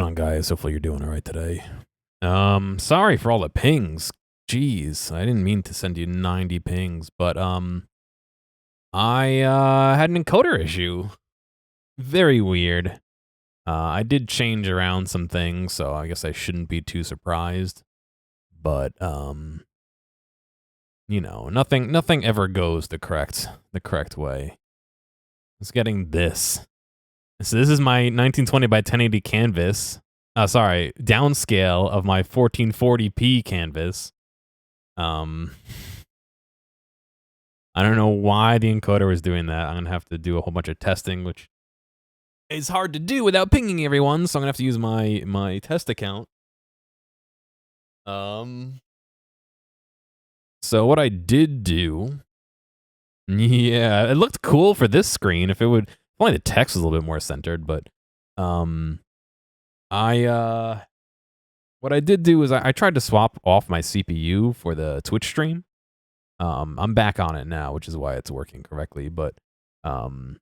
on, guys? Hopefully you're doing all right today. Sorry for all the pings. Jeez, I didn't mean to send you 90 pings, but I had an encoder issue. Very weird. I did change around some things, so I guess I shouldn't be too surprised. But you know, nothing ever goes the correct way. It's getting this. So this is my 1920 by 1080 canvas. Sorry, downscale of my 1440p canvas. I don't know why the encoder was doing that. I'm gonna have to do a whole bunch of testing, which is hard to do without pinging everyone. So I'm gonna have to use my test account. So what I did do, yeah, it looked cool for this screen. If only the text was a little bit more centered, but what I did do is I tried to swap off my CPU for the Twitch stream. I'm back on it now, which is why it's working correctly. But I'm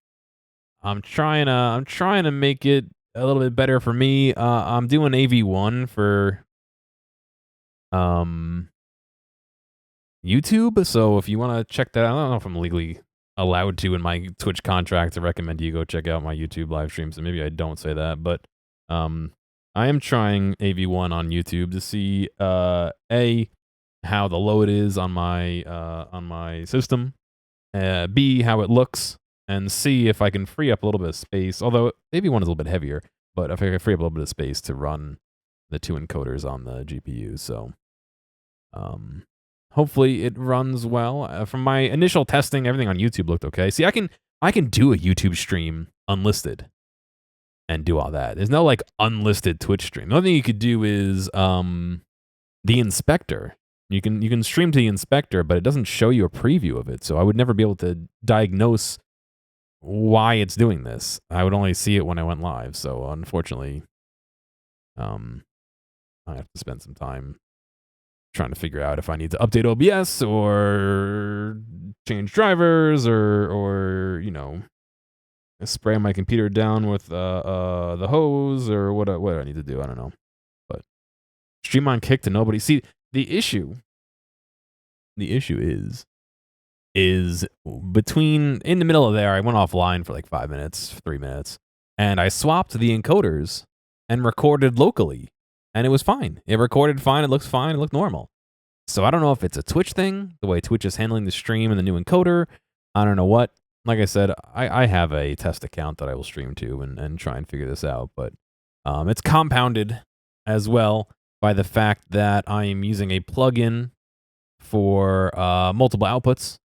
trying to make it a little bit better for me. I'm doing AV1 for YouTube. So if you want to check that out, I don't know if I'm legally allowed to in my Twitch contract to recommend you go check out my YouTube live stream. So maybe I don't say that, but I am trying AV1 on YouTube to see how the load is on my system, B, how it looks, and C, if I can free up a little bit of space. Although AV1 is a little bit heavier, but if I can free up a little bit of space to run the two encoders on the GPU, so hopefully it runs well. From my initial testing, everything on YouTube looked okay. See, I can do a YouTube stream unlisted and do all that. There's no like unlisted Twitch stream. The only thing you could do is the inspector. You can stream to the inspector, but it doesn't show you a preview of it. So I would never be able to diagnose why it's doing this. I would only see it when I went live. So unfortunately, I have to spend some time trying to figure out if I need to update OBS or change drivers or you know, spray my computer down with the hose or what I need to do. I don't know. But stream on Kick to nobody. See, the issue is between in the middle of there, I went offline for like 5 minutes, 3 minutes, and I swapped the encoders and recorded locally. And it was fine. It recorded fine. It looks fine. It looked normal. So I don't know if it's a Twitch thing, the way Twitch is handling the stream and the new encoder. I don't know what. Like I said, I have a test account that I will stream to and try and figure this out. But it's compounded as well by the fact that I am using a plugin for multiple outputs.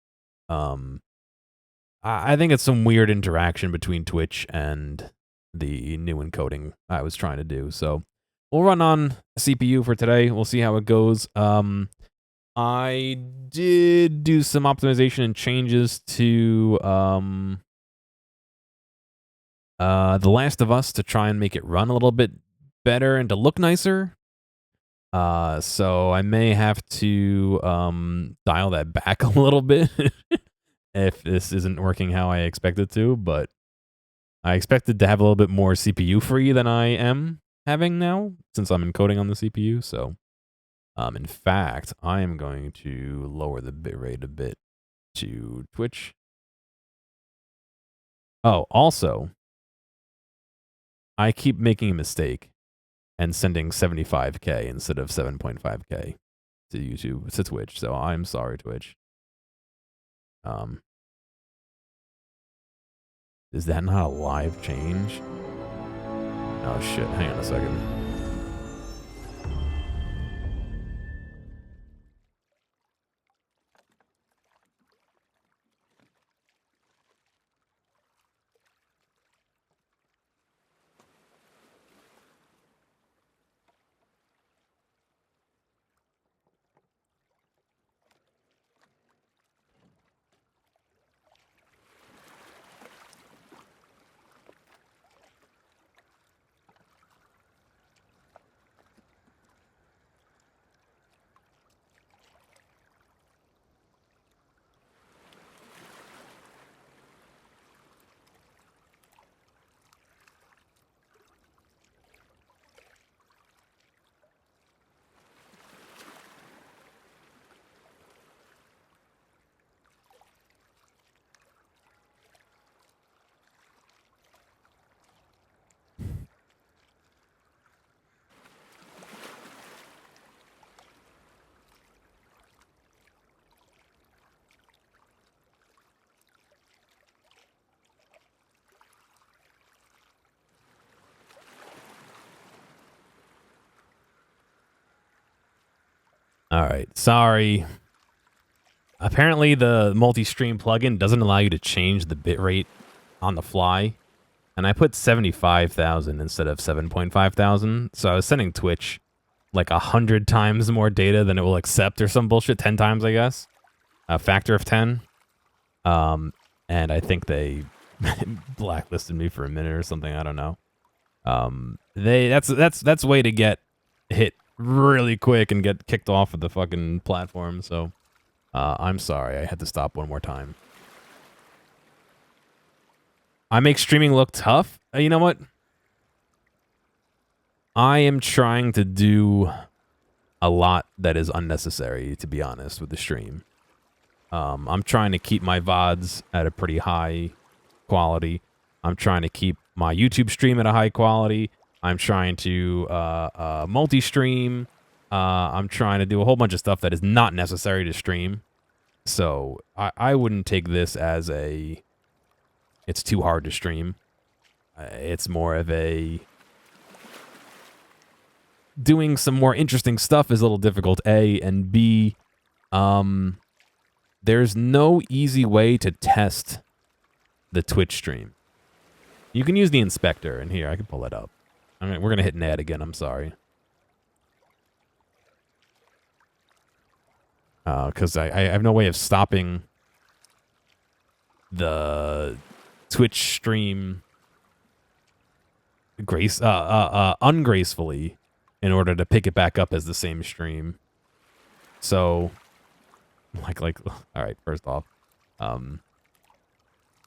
I think it's some weird interaction between Twitch and the new encoding I was trying to do. So we'll run on CPU for today. We'll see how it goes. I did do some optimization and changes to The Last of Us to try and make it run a little bit better and to look nicer. So I may have to dial that back a little bit if this isn't working how I expect it to, but I expected to have a little bit more CPU free than I am having now since I'm encoding on the CPU. So in fact, I am going to lower the bitrate a bit to Twitch. Oh, also, I keep making a mistake and sending 75K instead of 7.5K to YouTube, to Twitch. So I'm sorry, Twitch. Is that not a live change? Oh shit, hang on a second. All right, sorry. Apparently, the multi-stream plugin doesn't allow you to change the bitrate on the fly. And I put 75,000 instead of 7.5 thousand. So I was sending Twitch like 100 times more data than it will accept or some bullshit. 10 times, I guess. A factor of 10. And I think they blacklisted me for a minute or something. I don't know. That's a way to get hit really quick and get kicked off of the fucking platform. So I'm sorry. I had to stop one more time. I make streaming look tough. You know what? I am trying to do a lot that is unnecessary, to be honest, with the stream. I'm trying to keep my VODs at a pretty high quality. I'm trying to keep my YouTube stream at a high quality. I'm trying to multi-stream. I'm trying to do a whole bunch of stuff that is not necessary to stream. So I wouldn't take this as a... It's too hard to stream. It's more of a... Doing some more interesting stuff is a little difficult, A, and B, there's no easy way to test the Twitch stream. You can use the inspector, and here, I can pull it up. I mean, we're going to hit an ad again, I'm sorry. Because I have no way of stopping the Twitch stream ungracefully in order to pick it back up as the same stream. So, like, all right, first off,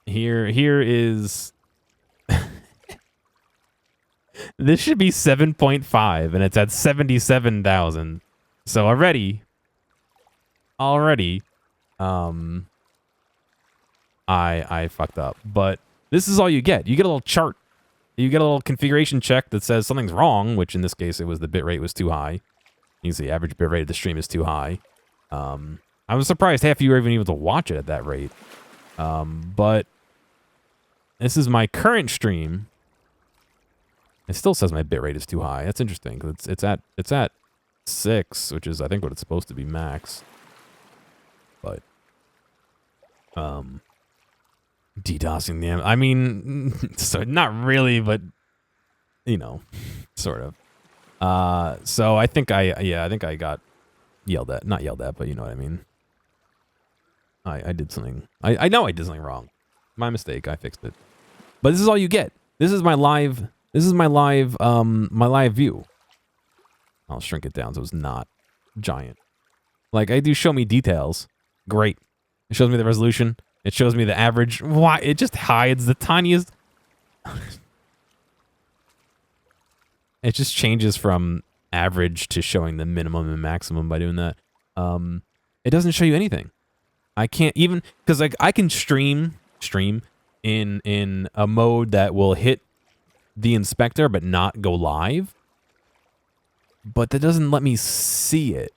here is, this should be 7.5 and it's at 77,000. So already, I fucked up, but this is all you get. You get a little chart. You get a little configuration check that says something's wrong, which in this case, it was the bitrate was too high. You can see the average bitrate of the stream is too high. I was surprised half of you were even able to watch it at that rate. But this is my current stream. It still says my bitrate is too high. That's interesting, because it's at 6, which is, I think, what it's supposed to be max. But, DDoSing the... I mean, so not really, but, you know, sort of. So I think I got yelled at. Not yelled at, but you know what I mean. I did something. I know I did something wrong. My mistake. I fixed it. But this is all you get. This is my live... This is my live view. I'll shrink it down so it's not giant. Like, I do show me details. Great. It shows me the resolution. It shows me the average. Why? It just hides the tiniest... It just changes from average to showing the minimum and maximum by doing that. It doesn't show you anything. I can't even... Because like, I can stream in a mode that will hit the inspector but not go live. But that doesn't let me see it.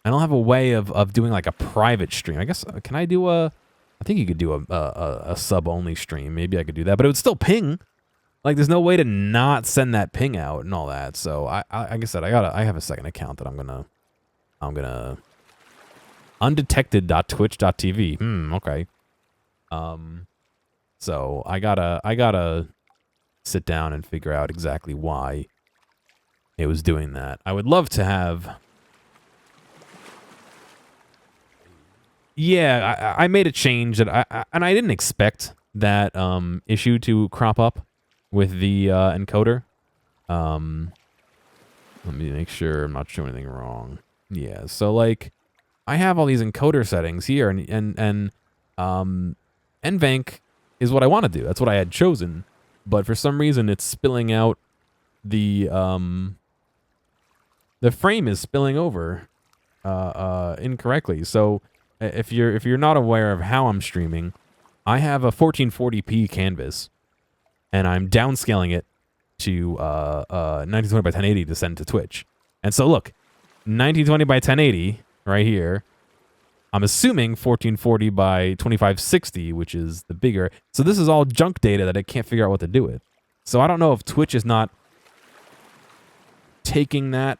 I don't have a way of doing like a private stream. I guess, can I do a... I think you could do a sub-only stream. Maybe I could do that, but it would still ping. Like, there's no way to not send that ping out and all that. So, like I said, I have a second account that I'm gonna undetected.twitch.tv. Okay. So I gotta sit down and figure out exactly why it was doing that. I would love to have... Yeah, I made a change that and I didn't expect that issue to crop up with the encoder. Let me make sure I'm not showing anything wrong. Yeah, so like I have all these encoder settings here, and NVENC is what I want to do. That's what I had chosen, but for some reason it's spilling out the frame is spilling over incorrectly. So if you're not aware of how I'm streaming, I have a 1440p canvas, and I'm downscaling it to 1920 by 1080 to send to Twitch. And so look, 1920 by 1080 right here. I'm assuming 1440 by 2560, which is the bigger. So this is all junk data that I can't figure out what to do with. So I don't know if Twitch is not taking that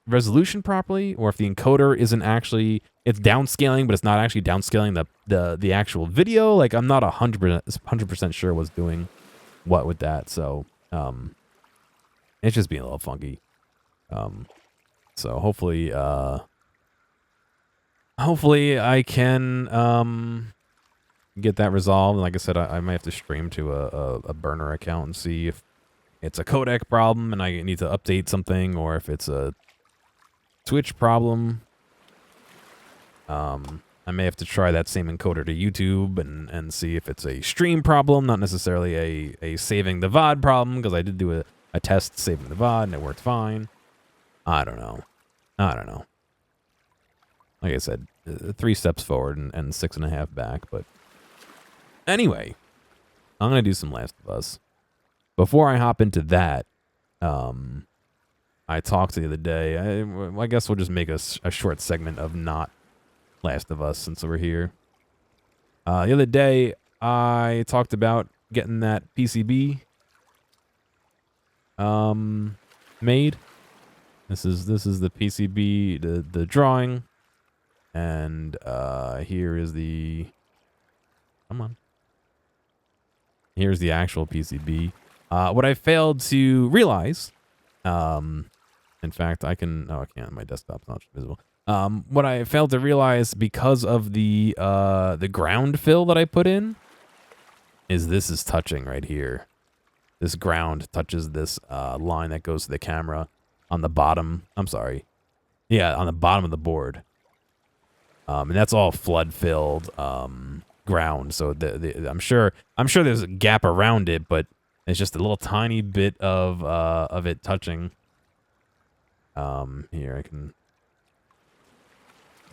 resolution properly, or if the encoder isn't actually, it's downscaling, but it's not actually downscaling the actual video. Like, I'm not 100% sure what's doing what with that. So it's just being a little funky. So hopefully I can get that resolved. And like I said, I might have to stream to a burner account and see if it's a codec problem and I need to update something, or if it's a Twitch problem. I may have to try that same encoder to YouTube and see if it's a stream problem, not necessarily a saving the VOD problem, because I did do a test saving the VOD and it worked fine. I don't know. Like I said, 3 steps forward and 6.5 back, but anyway, I'm going to do some Last of Us. Before I hop into that, I talked the other day. I guess we'll just make a short segment of not Last of Us since we're here. The other day, I talked about getting that PCB made. This is the PCB, the drawing, and here is the. Come on. Here's the actual PCB. What I failed to realize, in fact, I can. Oh, I can't. My desktop's not visible. What I failed to realize, because of the ground fill that I put in, is this is touching right here. This ground touches this line that goes to the camera on the bottom. I'm sorry. Yeah, on the bottom of the board. And that's all flood filled ground. So I'm sure there's a gap around it, but it's just a little tiny bit of it touching. Here I can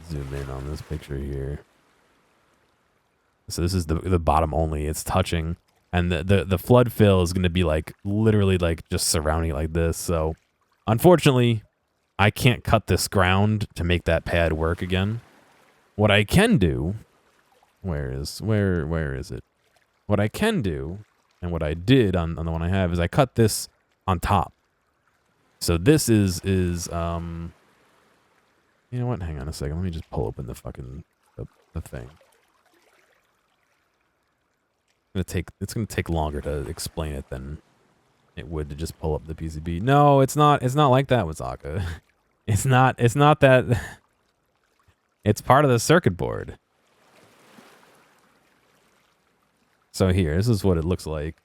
zoom in on this picture here. So this is the bottom only. It's touching, and the flood fill is going to be like literally like just surrounding it like this. So unfortunately, I can't cut this ground to make that pad work again. What I can do, where is it? What I can do, and what I did on the one I have, is I cut this on top. So this is you know what? Hang on a second. Let me just pull open the fucking the thing. It's gonna take longer to explain it than it would to just pull up the PCB. No, it's not like that, Wazaka. It's not that. It's part of the circuit board. So here, this is what it looks like.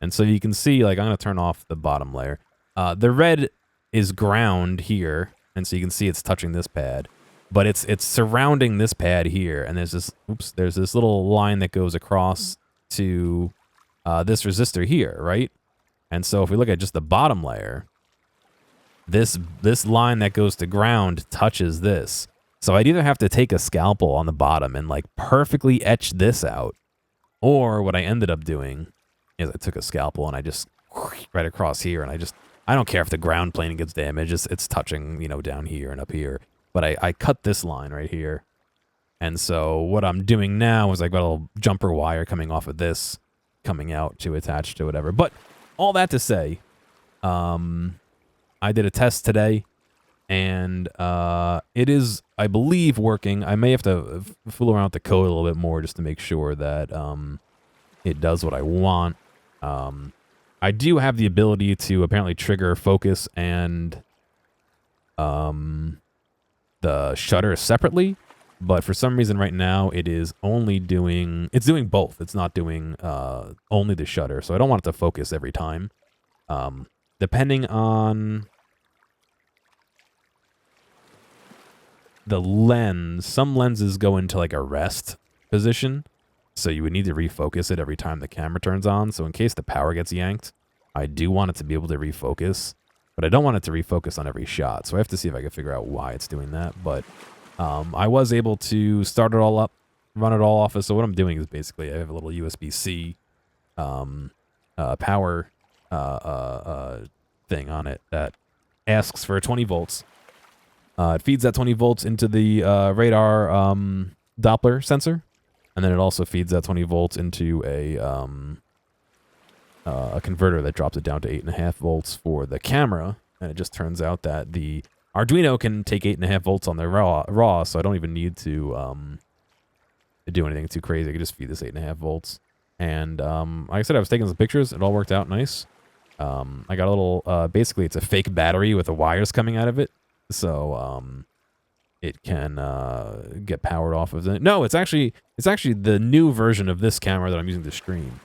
And so you can see, like, I'm gonna turn off the bottom layer. The red is ground here, and so you can see it's touching this pad, but it's surrounding this pad here, and there's this little line that goes across to this resistor here, right? And so if we look at just the bottom layer, this line that goes to ground touches this. So I'd either have to take a scalpel on the bottom and like perfectly etch this out, or what I ended up doing is I took a scalpel and I just right across here, and I don't care if the ground plane gets damaged. It's touching, you know, down here and up here. But I cut this line right here. And so what I'm doing now is I've got a little jumper wire coming off of this, coming out to attach to whatever. But all that to say, I did a test today, and it is, I believe, working. I may have to fool around with the code a little bit more just to make sure that it does what I want. I do have the ability to apparently trigger focus and the shutter separately, but for some reason right now it is only doing, it's doing both. It's not doing only the shutter, so I don't want it to focus every time. Depending on the lens, some lenses go into like a rest position, so you would need to refocus it every time the camera turns on. So in case the power gets yanked, I do want it to be able to refocus, but I don't want it to refocus on every shot. So I have to see if I can figure out why it's doing that. But I was able to start it all up, run it all off. So what I'm doing is basically I have a little USB-C power thing on it that asks for 20 volts. It feeds that 20 volts into the radar Doppler sensor. And then it also feeds that 20 volts into a converter that drops it down to 8.5 volts for the camera. And it just turns out that the Arduino can take 8.5 volts on the raw, so I don't even need to do anything too crazy. I can just feed this 8.5 volts. And like I said, I was taking some pictures. It all worked out nice. I got a little, basically it's a fake battery with the wires coming out of it. So it can get powered off of it. No, it's actually the new version of this camera that I'm using to stream.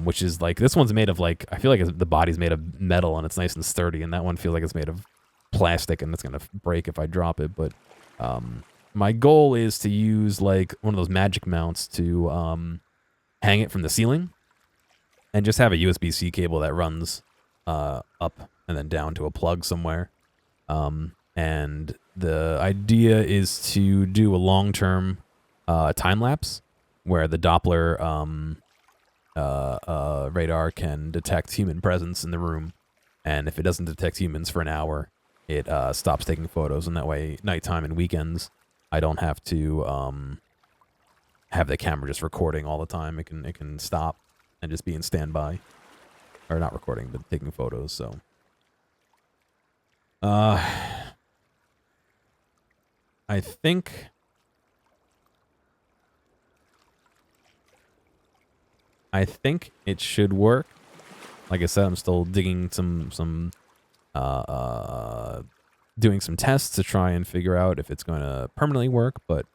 Which is like, this one's made of like, I feel like the body's made of metal and it's nice and sturdy, and that one feels like it's made of plastic and it's gonna break if I drop it. But my goal is to use like one of those magic mounts to hang it from the ceiling and just have a USB-C cable that runs up and then down to a plug somewhere. And the idea is to do a long-term time lapse where the Doppler radar can detect human presence in the room, and if it doesn't detect humans for an hour, it stops taking photos, and that way, nighttime and weekends, I don't have to have the camera just recording all the time. It can stop and just be in standby, or not recording, but taking photos. So, I think. It should work. Like I said, I'm still digging doing some tests to try and figure out if it's going to permanently work, but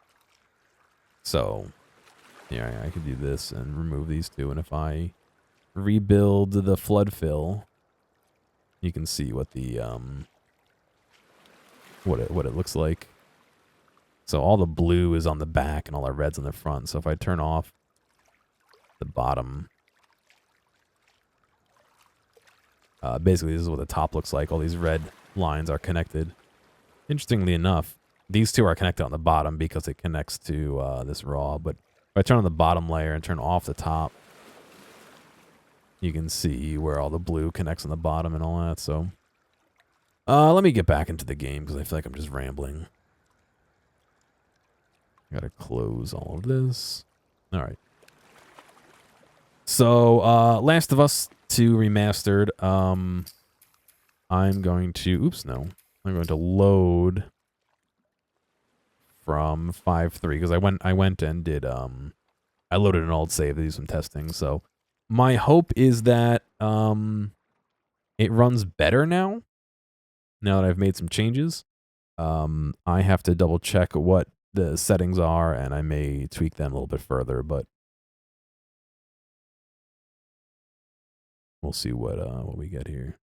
so yeah, I could do this and remove these two, and if I rebuild the flood fill, you can see what the what it looks like. So all the blue is on the back and all the red's on the front. So if I turn off the bottom, basically this is what the top looks like. All these red lines are connected. Interestingly enough, these two are connected on the bottom because it connects to this raw, but if I turn on the bottom layer and turn off the top, you can see where all the blue connects on the bottom and all that. So let me get back into the game because I feel like I'm just rambling. Gotta close all of this. All right. So, Last of Us 2 Remastered, I'm going to, I'm going to load from 5.3, because I went and did, I loaded an old save to do some testing, so my hope is that, it runs better now that I've made some changes. I have to double check what the settings are, and I may tweak them a little bit further, but we'll see what we get here.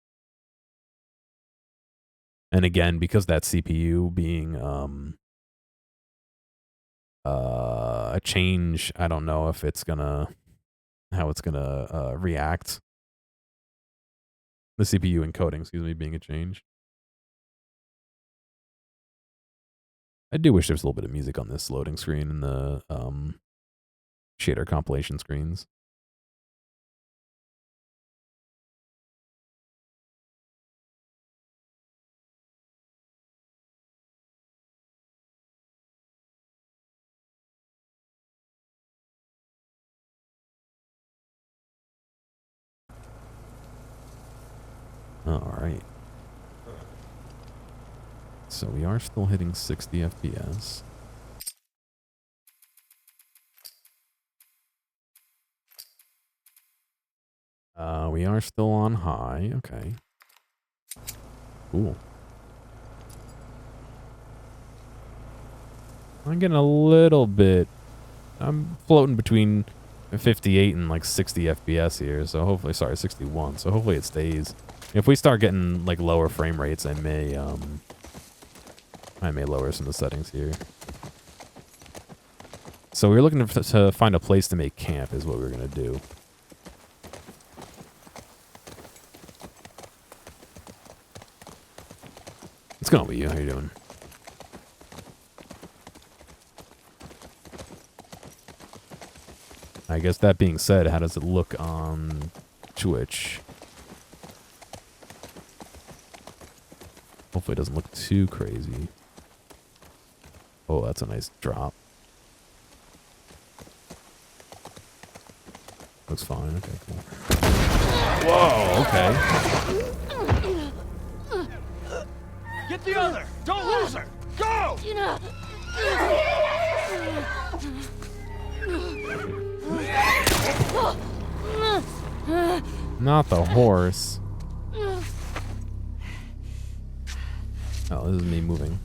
And again, because that CPU being a change, I don't know if it's how it's gonna react. The CPU encoding, excuse me, being a change. I do wish there was a little bit of music on this loading screen and the shader compilation screens. All right. So we are still hitting 60 FPS. We are still on high. Okay. Cool. I'm getting a little bit. I'm floating between 58 and like 60 FPS here. So hopefully, sorry, 61. So hopefully it stays. If we start getting like lower frame rates, I may lower some of the settings here. So we're looking to find a place to make camp is what we're gonna do. What's going on with you? How you doing? I guess that being said, how does it look on Twitch? Hopefully it doesn't look too crazy. Oh, that's a nice drop. Looks fine. Okay, cool. Whoa, okay. Get the other! Don't lose her! Go! Tina! Not the horse. Oh, this is me moving.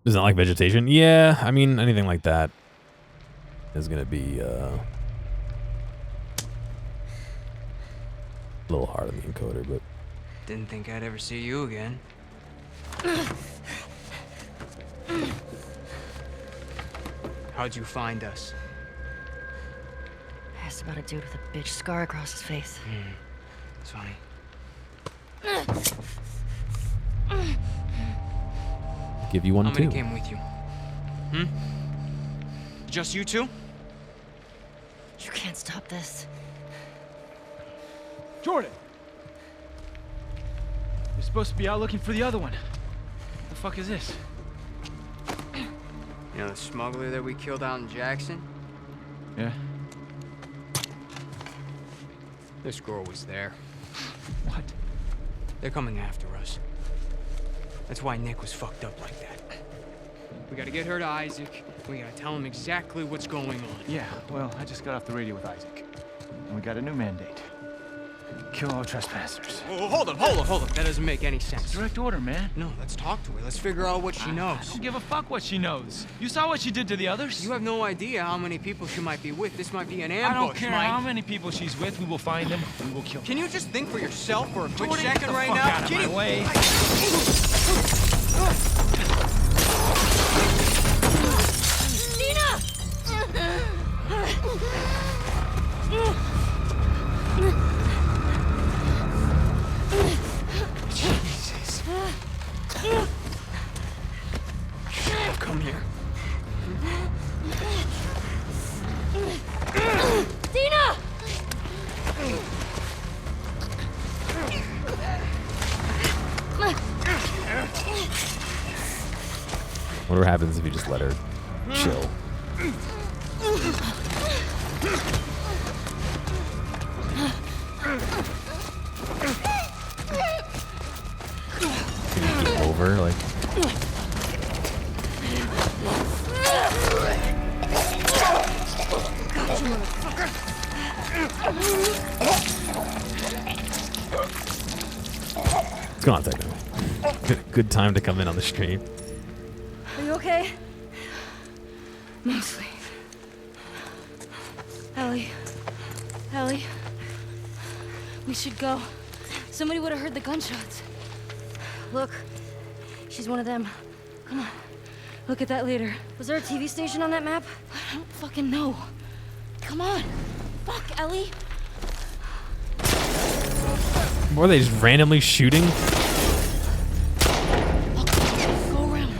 Doesn't like vegetation? Yeah, I mean, anything like that is gonna be a little hard on the encoder, but Didn't think I'd ever see you again. How'd you find us? Asked about a dude with a bitch scar across his face. It's funny. give you one How too. many came with you? Just you two? You can't stop this. Jordan! You're supposed to be out looking for the other one. What the fuck is this? You know the smuggler that we killed out in Jackson? Yeah? This girl was there. What? They're coming after us. That's why Nick was fucked up like that. We gotta get her to Isaac. We gotta tell him exactly what's going on. Yeah, well, I just got off the radio with Isaac. And we got a new mandate. Kill all trespassers. Oh, hold up. That doesn't make any sense. Direct order, man. No, let's talk to her. Let's figure out what she knows. I don't give a fuck what she knows. You saw what she did to the others? You have no idea how many people she might be with. This might be an ambush, I don't care Mike. how many people she's with. We will find them. We will kill them. Can you just think for yourself for a quick Jordan, get second the right fuck now? out of my way. Jesus. Come here. Tina! Whatever happens if you just let her chill. Game over, like. Come on, Techno. Good time to come in on the stream. Are you okay? Mostly. Ellie. We should go. Somebody would have heard the gunshots. Look, she's one of them. Come on. Look at that leader. Was there a TV station on that map? I don't fucking know. Come on. Fuck, Ellie. Were they just randomly shooting? Go around.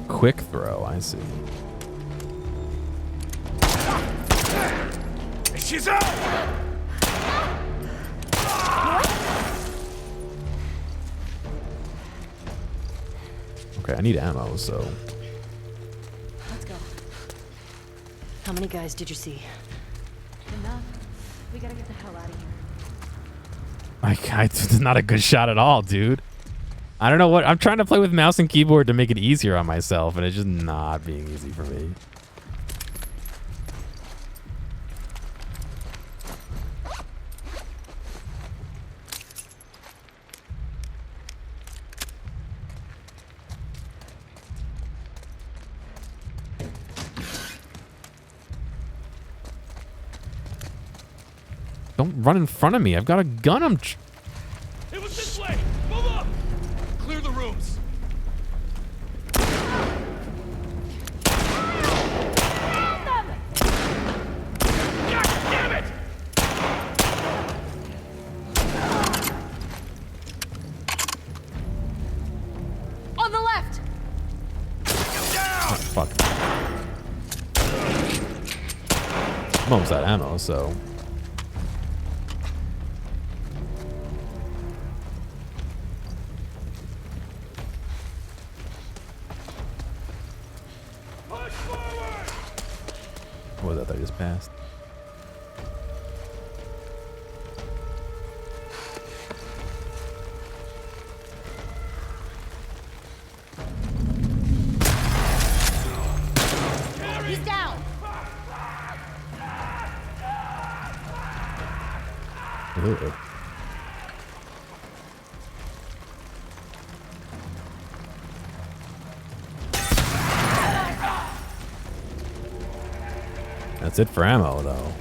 Quick throw, I see. She's out! Okay, I need ammo, so. Let's go. How many guys did you see? Enough. We gotta get the hell out of here. It's not a good shot at all, dude. I don't know what. I'm trying to play with mouse and keyboard to make it easier on myself, and it's just not being easy for me. Don't run in front of me. I've got a gun. It was this way! Move up! Clear the rooms. Fuck. I'm almost out of ammo, so. What was that I just passed? He's down. Ugh. That's it for ammo, though.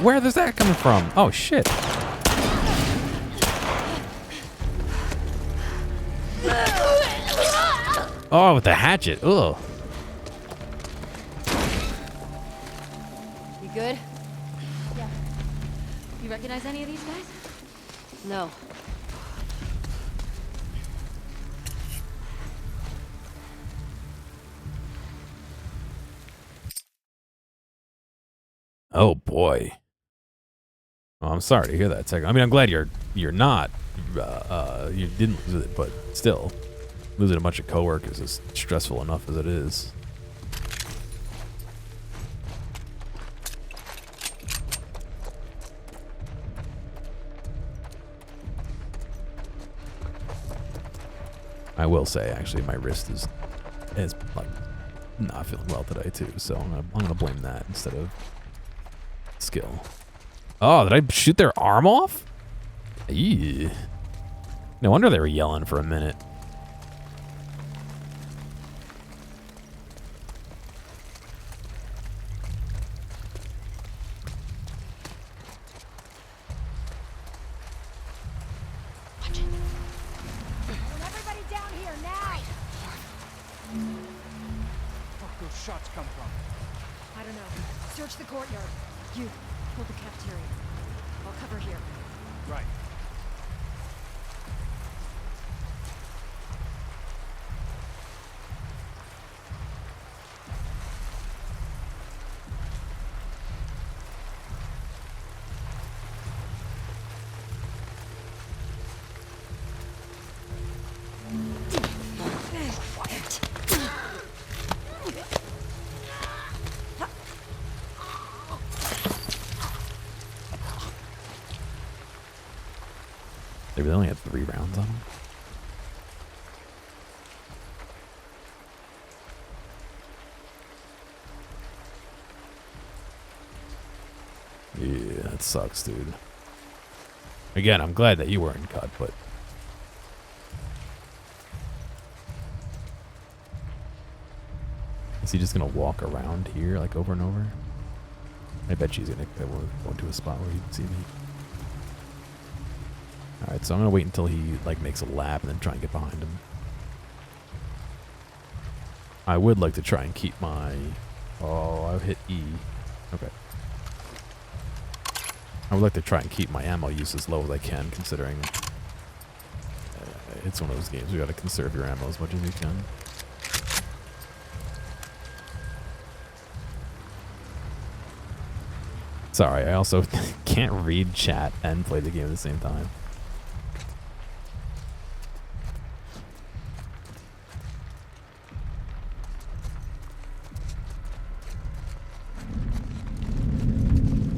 Where is that coming from? Oh shit! Oh, with the hatchet. Ugh. You good? Yeah. You recognize any of these guys? No. Oh boy. Well, I'm sorry to hear that. I mean, I'm glad you're not. You didn't lose it, but still, losing a bunch of coworkers is stressful enough as it is. I will say, actually, my wrist is like not feeling well today too, so I'm gonna blame that instead of skill. Oh, did I shoot their arm off? Eee. No wonder they were yelling for a minute. Everybody down here now! Where'd those shots come from? I don't know. Search the courtyard. You, hold the cafeteria. I'll cover here. Right. They really only had 3 rounds on them. Yeah, that sucks, dude. Again, I'm glad that you weren't cut, but is he just gonna walk around here like over and over? I bet she's gonna go into a spot where he can see me. Alright, so I'm gonna wait until he like makes a lap and then try and get behind him. I would like to try and keep my... Oh, I hit E. Okay. I would like to try and keep my ammo use as low as I can, considering it's one of those games you gotta conserve your ammo as much as you can. Sorry, I also can't read chat and play the game at the same time.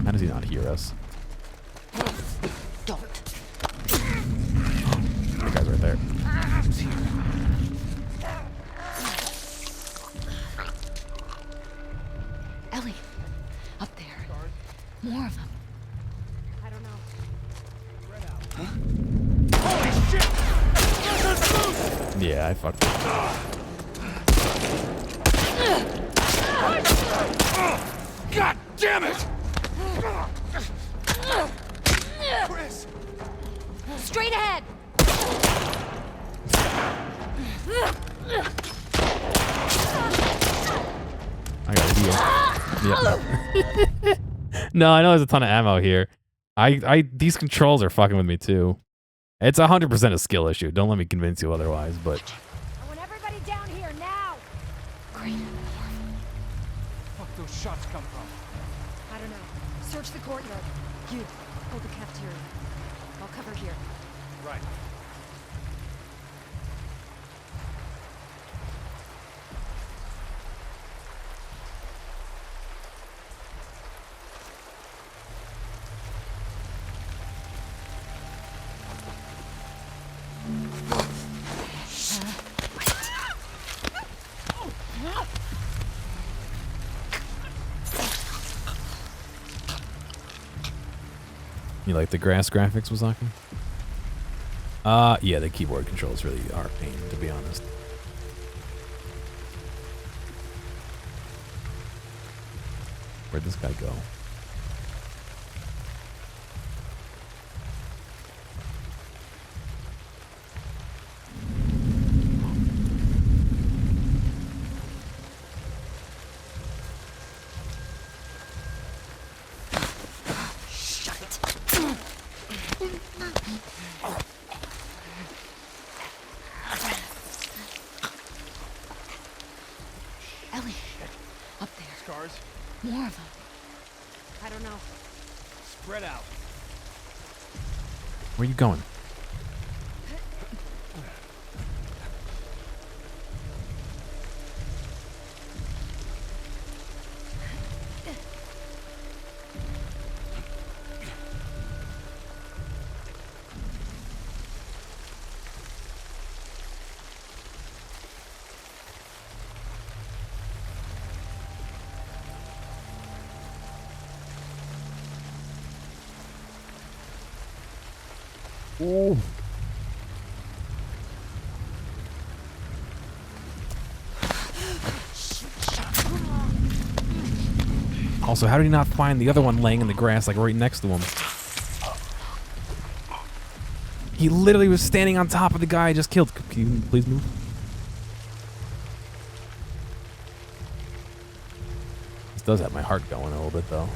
How does he not hear us? Don't. That guy's right there. Ellie, up there. More of them. I don't know. Yeah, I fucked up. God damn it! Chris! Straight ahead! I got a heal. Yep. No, I know there's a ton of ammo here. These controls are fucking with me too. It's 100% a skill issue. Don't let me convince you otherwise, but... I want everybody down here now! Great. Fuck those shots come from? I don't know. Search the courtyard. You, hold the cafeteria. I'll cover here. Right. You like the grass graphics, Wazaki? Yeah, the keyboard controls really are a pain, to be honest. Where'd this guy go? Ellie, up there. Scars? More of them. I don't know. Spread out. Where are you going? Ooh. Also, how did he not find the other one laying in the grass, like right next to him? He literally was standing on top of the guy I just killed. Can you please move? This does have my heart going a little bit, though.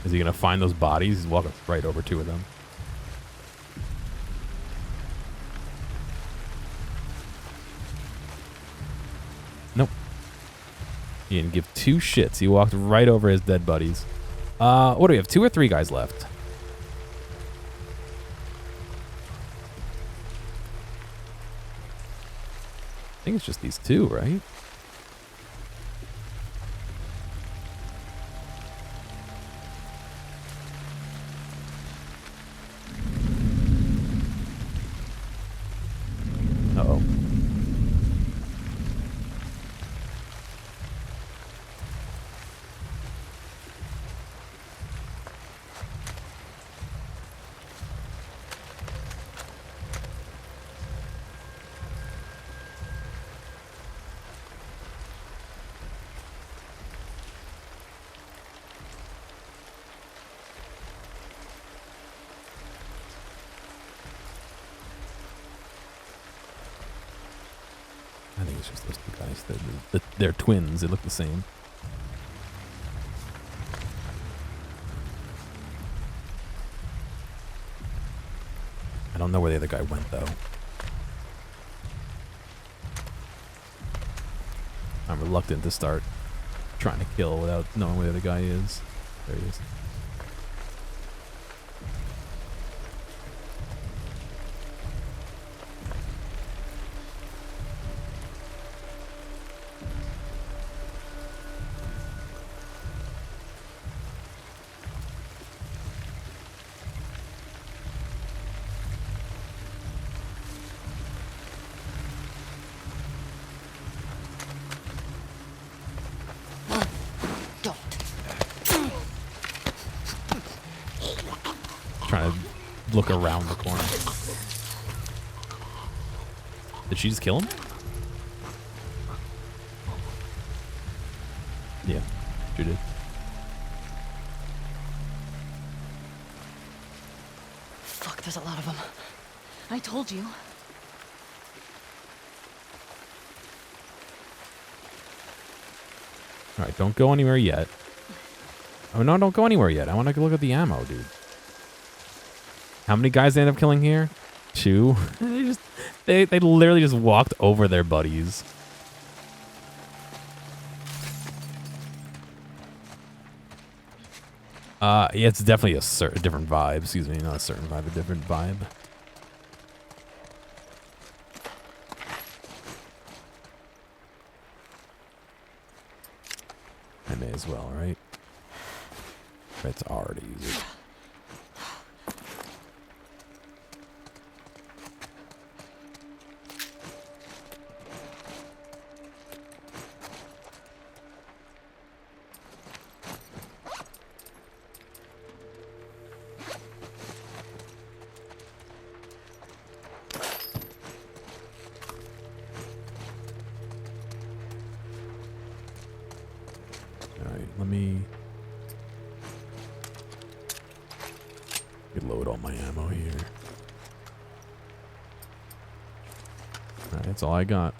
Is he gonna find those bodies? He's walking right over two of them. Nope. He didn't give two shits. He walked right over his dead buddies. What do we have? 2 or 3 guys left? I think it's just these 2, right? Uh-oh. I think it's just those 2 guys. They're twins. They look the same. I don't know where the other guy went, though. I'm reluctant to start trying to kill without knowing where the other guy is. There he is. Trying to look around the corner. Did she just kill him? Yeah, sure did. Fuck, there's a lot of them. I told you. All right, don't go anywhere yet. Oh no, don't go anywhere yet. I want to look at the ammo, dude. How many guys they end up killing here? 2. they literally just walked over their buddies. Yeah, it's definitely a different vibe. Excuse me, not a certain vibe, a different vibe. I may as well, right? It's already easy. Let me load all my ammo here. Alright, that's all I got.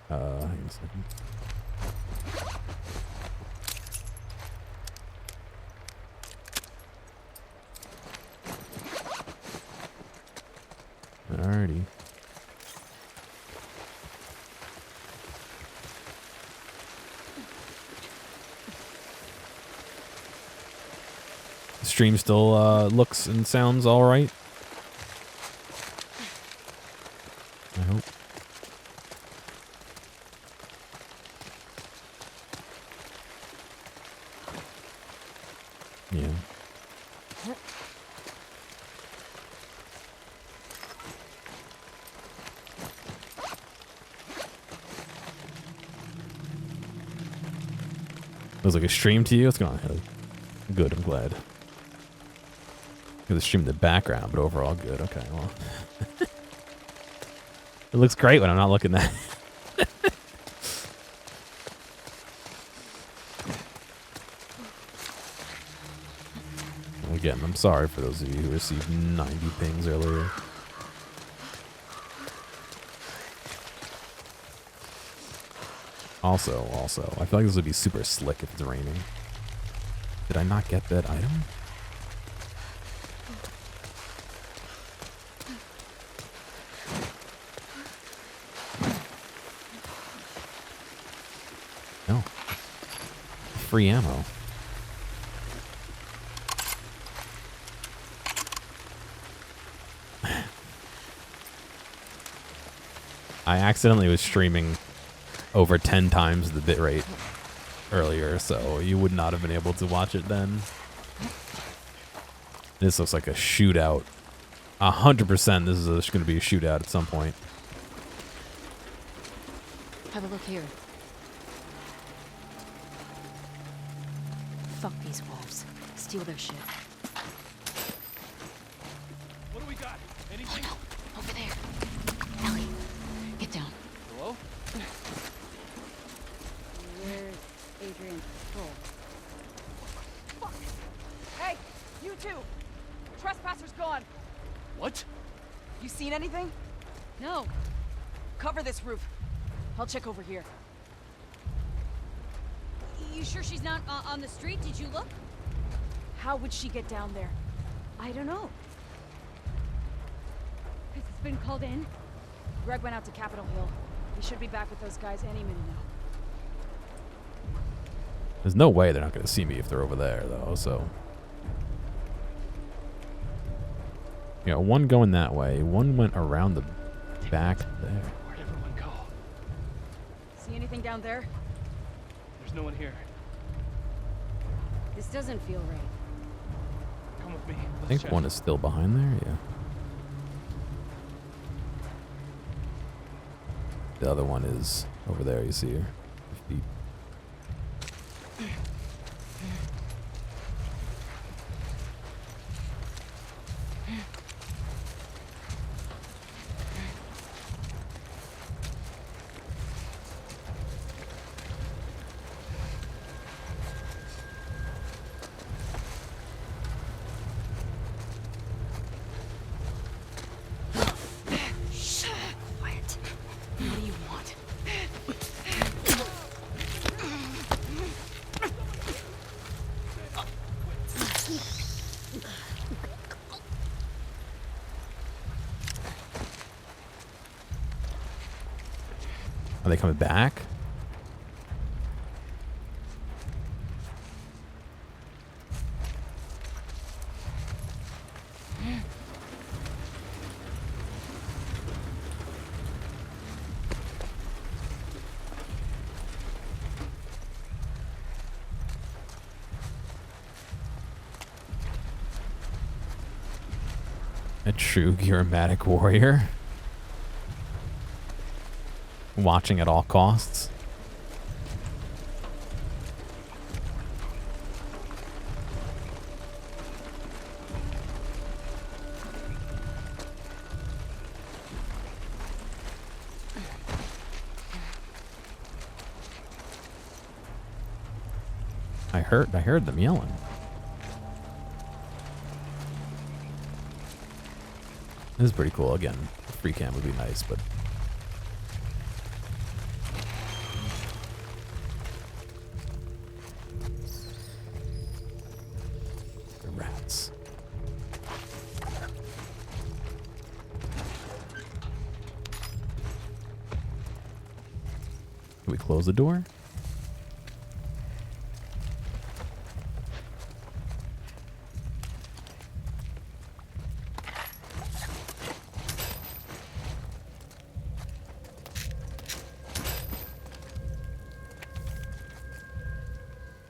Hang on a second. Alrighty. Stream still looks and sounds all right. I hope. Yeah. It was like a stream to you? What's going on, Haley? Good, I'm glad. The stream in the background, but overall good. Okay, well. It looks great when I'm not looking at it. Again, I'm sorry for those of you who received 90 pings earlier. Also, I feel like this would be super slick if it's raining. Did I not get that item? No. Free ammo. I accidentally was streaming over 10 times the bitrate earlier, so you would not have been able to watch it then. This looks like a shootout. 100% this is going to be a shootout at some point. Have a look here. Fuck these wolves. Steal their shit. What do we got? Anything? Oh no, over there. Ellie, get down. Hello? Where's Adrian's patrol? Fuck! Hey, you two! Trespassers gone! What? You seen anything? No. Cover this roof. I'll check over here. You sure she's not on the street? Did you look? How would she get down there? I don't know. Has this been called in? Greg went out to Capitol Hill. He should be back with those guys any minute now. There's no way they're not going to see me if they're over there, though, so. Yeah, one going that way. One went around the back there. Where'd everyone go? See anything down there? There's no one here. This doesn't feel right. Come with me. I think one is still behind there, yeah. The other one is over there, you see her. 50. Are they coming back? A true charismatic warrior. Watching at all costs. I heard them yelling. This is pretty cool. Again, free cam would be nice, but the rats. Do we close the door?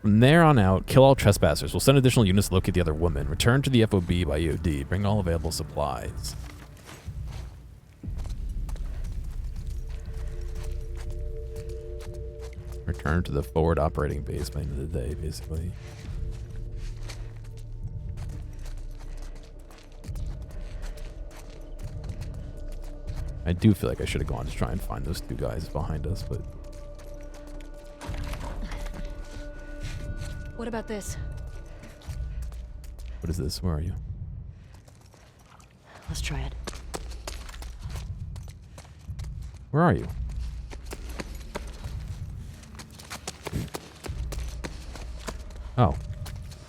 From there on out, kill all trespassers. We'll send additional units to locate the other woman. Return to the FOB by EOD. Bring all available supplies. Return to the forward operating base by the end of the day, basically. I do feel like I should have gone to try and find those two guys behind us, but... What about this? What is this? Where are you? Let's try it. Where are you? Oh.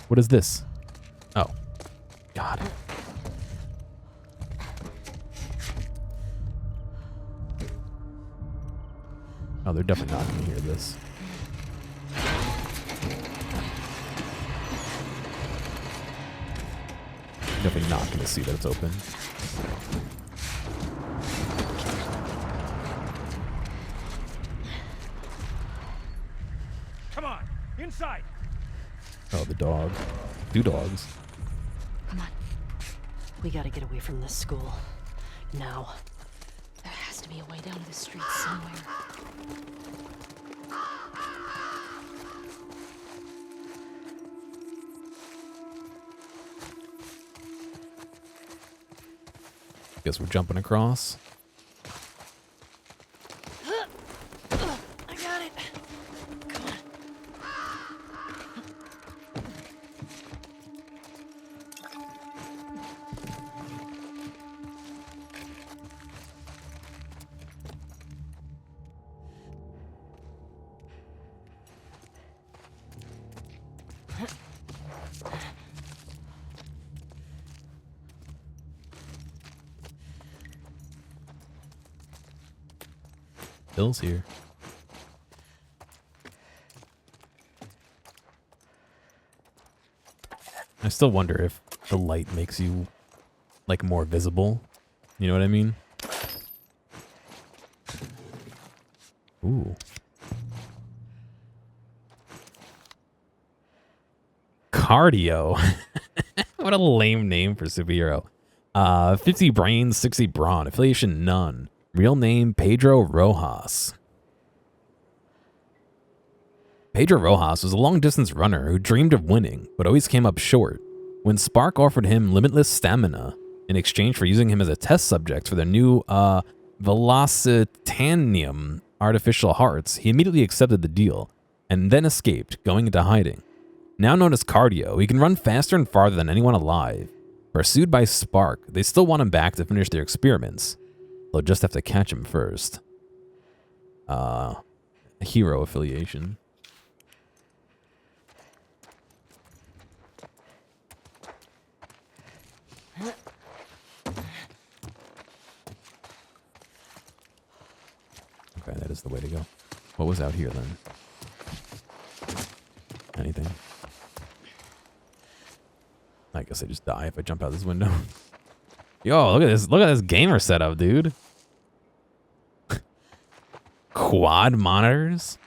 What is this? Oh. God. Oh, they're definitely not going to hear this. Definitely not going to see that it's open. Come on, inside. Oh, the dog. Two dogs. Come on. We gotta get away from this school. Now. There has to be a way down to the street somewhere. Guess we're jumping across. I got it. Come on. Bill's here. I still wonder if the light makes you, like, more visible. You know what I mean? Ooh. Cardio. What a lame name for superhero. 50 brains, 60 brawn. Affiliation none. Real name, Pedro Rojas. Pedro Rojas was a long-distance runner who dreamed of winning, but always came up short. When Spark offered him limitless stamina in exchange for using him as a test subject for their new Velocitanium artificial hearts, he immediately accepted the deal, and then escaped, going into hiding. Now known as Cardio, he can run faster and farther than anyone alive. Pursued by Spark, they still want him back to finish their experiments. They'll just have to catch him first. Hero affiliation. Okay, that is is the way to go. What was out here then? Anything? I guess I just die if I jump out this window. Yo, look at this. Look at this gamer setup, dude. Quad monitors.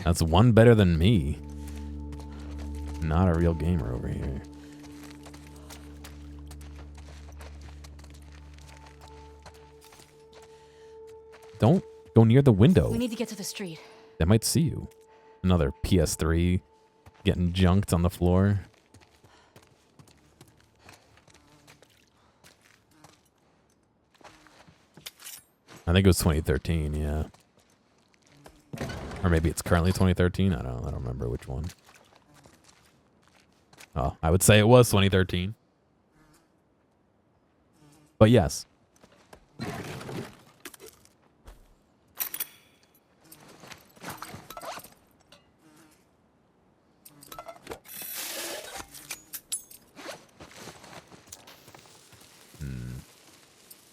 That's one better than me. Not a real gamer over here. Don't go near the window. We need to get to the street. They might see you. Another PS3 getting junked on the floor. I think it was 2013, yeah. Or maybe it's currently 2013. I don't remember which one. Oh, I would say it was 2013. But yes.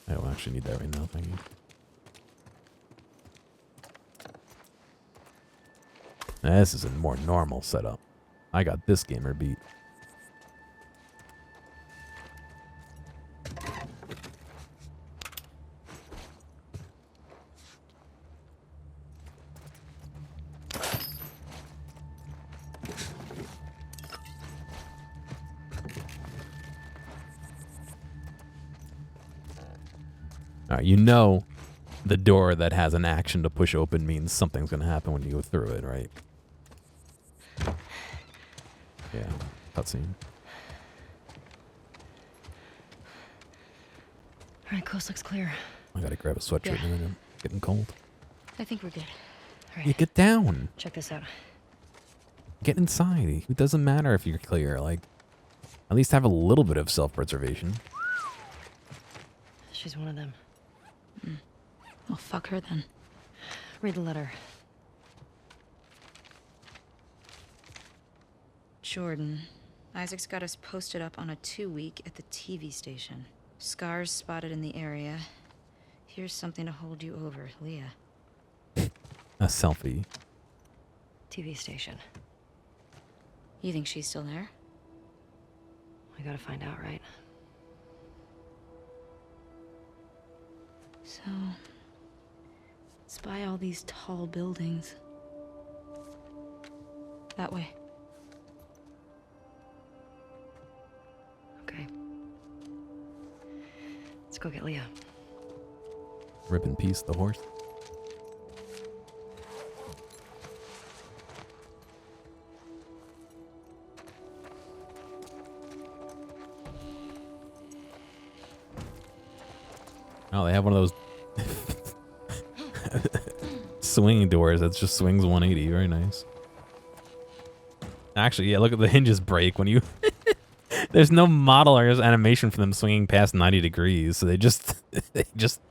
I don't actually need that right now, thank you. Now, this is a more normal setup. I got this gamer beat. Alright, you know the door that has an action to push open means something's gonna happen when you go through it, right? Yeah, cutscene. All right, coast looks clear. I gotta grab a sweatshirt in a minute. Getting cold. I think we're good. All right, You get down. check this out. Get inside. It doesn't matter if you're clear. Like, at least have a little bit of self-preservation. She's one of them. Well, fuck her then. Read the letter. Jordan, Isaac's got us posted up on a 2-week at the TV station. Scars spotted in the area. Here's something to hold you over, Leah. A selfie. TV station. You think she's still there? We gotta find out, right? So, spy all these tall buildings. That way. Okay. Let's go get Leah. Rip in peace, the horse. Oh, they have one of those swinging doors that just swings 180. Very nice. Actually, yeah, look at the hinges break when you... There's no model or animation for them swinging past 90 degrees, so they just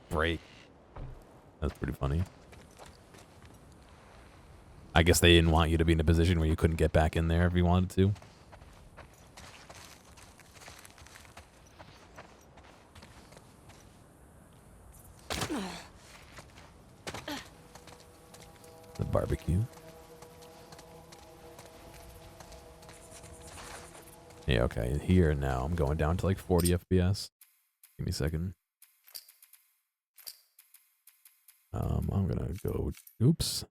break. That's pretty funny. I guess they didn't want you to be in a position where you couldn't get back in there if you wanted to. The barbecue. Yeah, okay. Here now, I'm going down to like 40 FPS. Give me a second. I'm gonna go. Oops.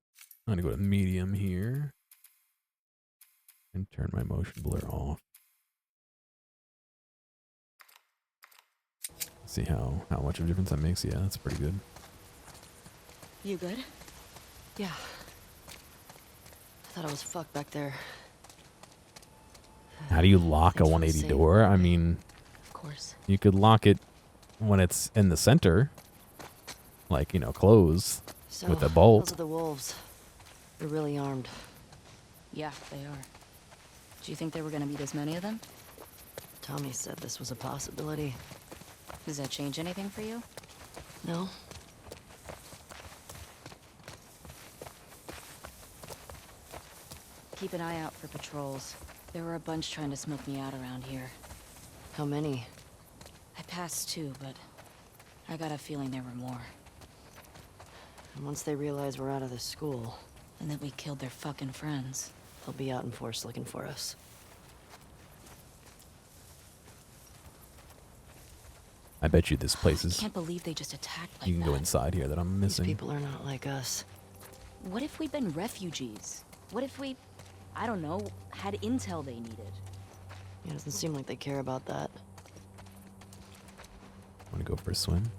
I'm gonna go to medium here and turn my motion blur off. See how much of a difference that makes. Yeah, that's pretty good. You good? Yeah. I thought I was fucked back there. How do you lock a Thanks for the 180 save. door? I mean, Of course. you could lock it when it's in the center, like, you know, closed So, with a bolt. those are the wolves. They're really armed. Yeah, they are. Do you think there were gonna be this many of them? Tommy said this was a possibility. Does that change anything for you? No? Keep an eye out for patrols. There were a bunch trying to smoke me out around here. How many? I passed 2, but I got a feeling there were more. And once they realize we're out of the school, And that we killed their fucking friends. they'll be out in force looking for us. I bet you this place is. Can't believe they just attacked like You can that. go inside here that I'm These missing. people are not like us. What if we'd been refugees? What if we, I don't know, had intel they needed? It doesn't seem like they care about that. Want to go for a swim?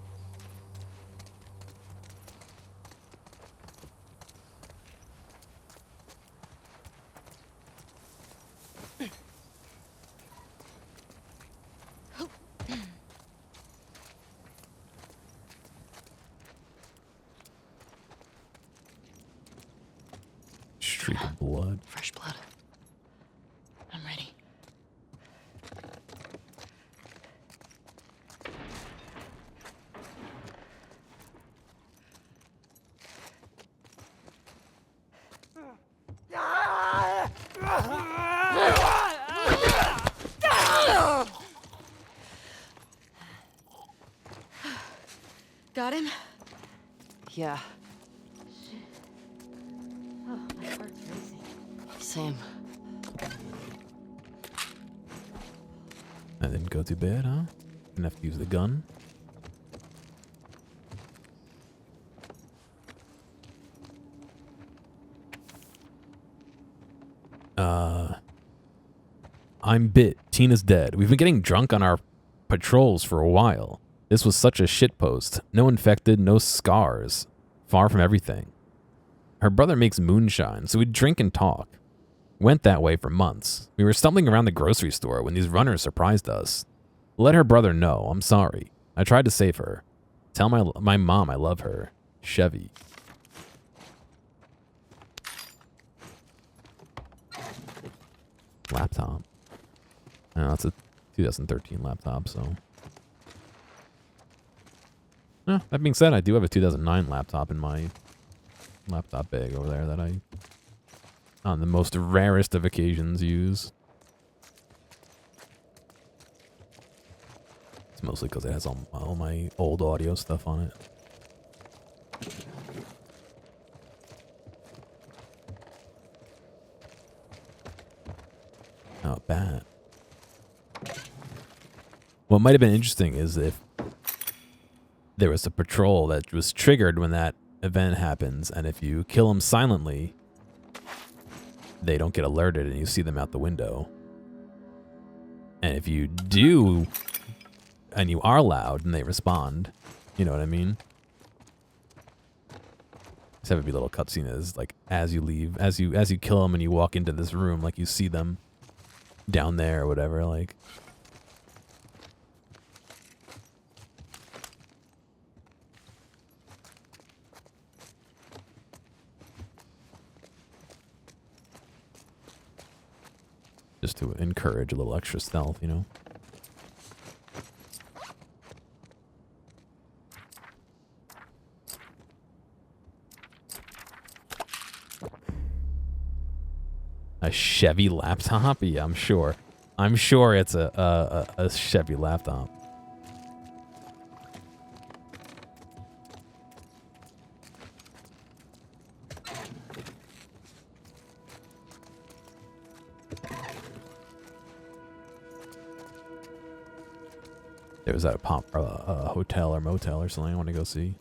Streak of blood. Fresh blood. I'm ready. Got him? Yeah, Oh, my heart's racing. same. I didn't go to bed, huh? Gonna have to use the gun. I'm bit. Tina's dead. We've been getting drunk on our patrols for a while. This was such a shitpost. No infected, no scars. Far from everything. Her brother makes moonshine, so we'd drink and talk. Went that way for months. We were stumbling around the grocery store when these runners surprised us. Let her brother know. I'm sorry. I tried to save her. Tell my mom I love her. Chevy. Laptop. No, it's a 2013 laptop, so. That being said, I do have a 2009 laptop in my laptop bag over there that I, on the most rarest of occasions, use. It's mostly because it has all my old audio stuff on it. Oh, bat. What might have been interesting is if there was a patrol that was triggered when that event happens, and if you kill them silently, they don't get alerted and you see them out the window. And if you do, and you are loud and they respond, you know what I mean? Just have it be a little cutscene as like as you leave, as you kill them and you walk into this room, like you see them down there or whatever, like. Just to encourage a little extra stealth, you know? A Chevy laptop? Yeah, I'm sure. I'm sure it's a Chevy laptop. There was that a hotel or motel or something I want to go see.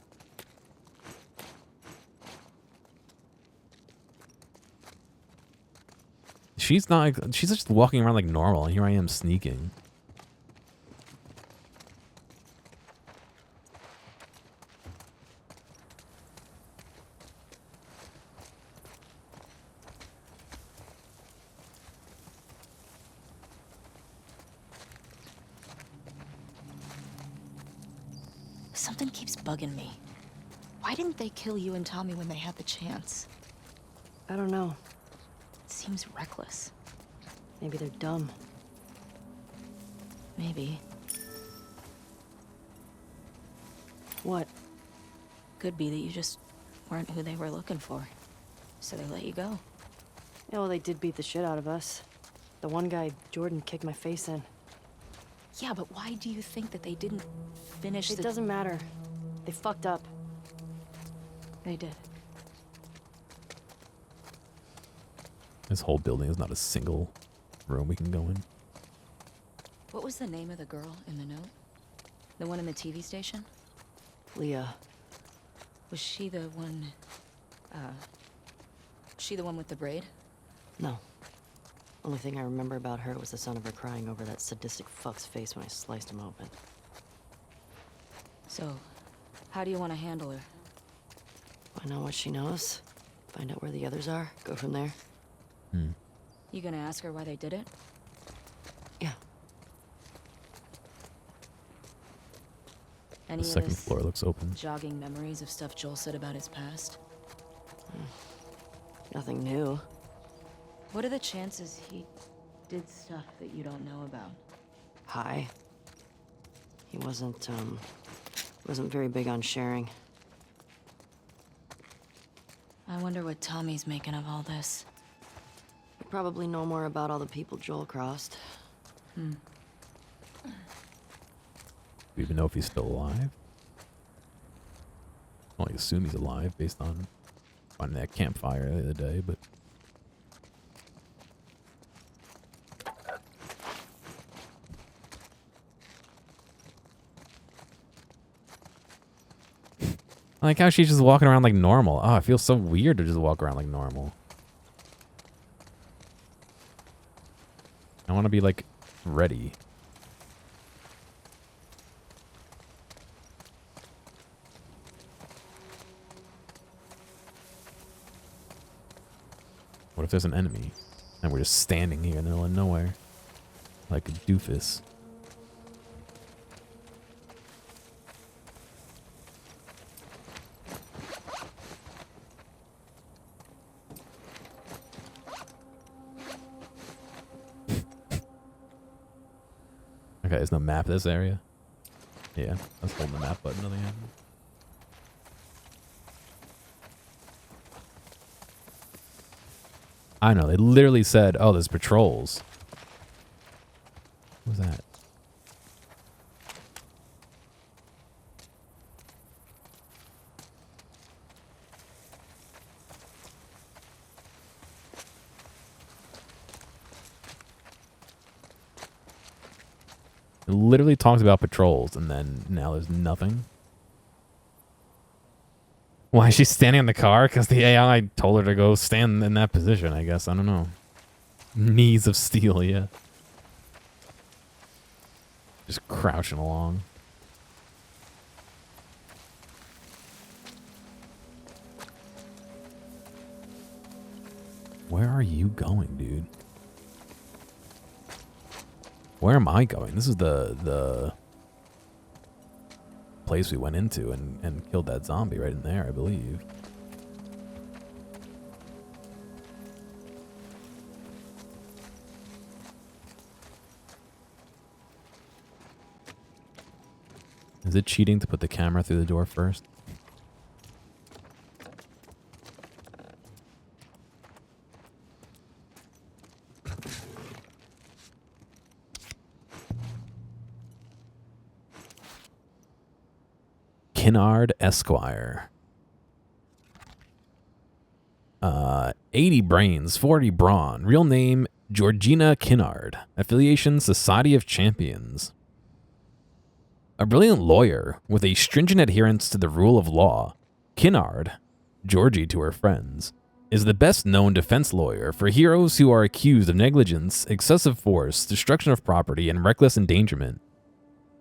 She's just walking around like normal, and here I am sneaking. Something keeps bugging me. Why didn't they kill you and Tommy when they had the chance? I don't know. It seems reckless. Maybe they're dumb. Maybe. What? Could be that you just weren't who they were looking for. So they let you go. Yeah, well, they did beat the shit out of us. The one guy, Jordan, kicked my face in. Yeah, but why do you think that they didn't finish It the... doesn't matter. They fucked up. They did. This whole building is not a single room we can go in. What was the name of the girl in the note? The one in the TV station? Leah. Was she the one... she the one with the braid? No. Only thing I remember about her was the sound of her crying over that sadistic fuck's face when I sliced him open. So, how do you want to handle her? Find out what she knows. Find out where the others are. Go from there. You gonna ask her why they did it? Yeah. Any The of second this floor looks open. jogging memories of stuff Joel said about his past? Nothing new. What are the chances he did stuff that you don't know about? High. He wasn't very big on sharing. I wonder what Tommy's making of all this. You probably know more about all the people Joel crossed. Do we even know if he's still alive? Well, I assume he's alive based on finding that campfire the other day, but... I like how she's just walking around like normal. Oh, it feels so weird to just walk around like normal. I want to be like ready. What if there's an enemy and we're just standing here in the middle of nowhere like a doofus? Okay, there's no map of this area. Yeah, let's hold the map button on the end. I know, they literally said, oh, there's patrols. What was that? It literally talks about patrols, and then now there's nothing. Why is she standing in the car? Because the AI told her to go stand in that position, I guess. I don't know. Knees of steel, yeah. Just crouching along. Where are you going, dude? Where am I going? This is the place we went into and killed that zombie right in there, I believe. Is it cheating to put the camera through the door first? Kinnard Esquire. 80 brains, 40 brawn. Real name, Georgina Kinnard. Affiliation, Society of Champions. A brilliant lawyer with a stringent adherence to the rule of law, Kinnard, Georgie to her friends, is the best known defense lawyer for heroes who are accused of negligence, excessive force, destruction of property, and reckless endangerment.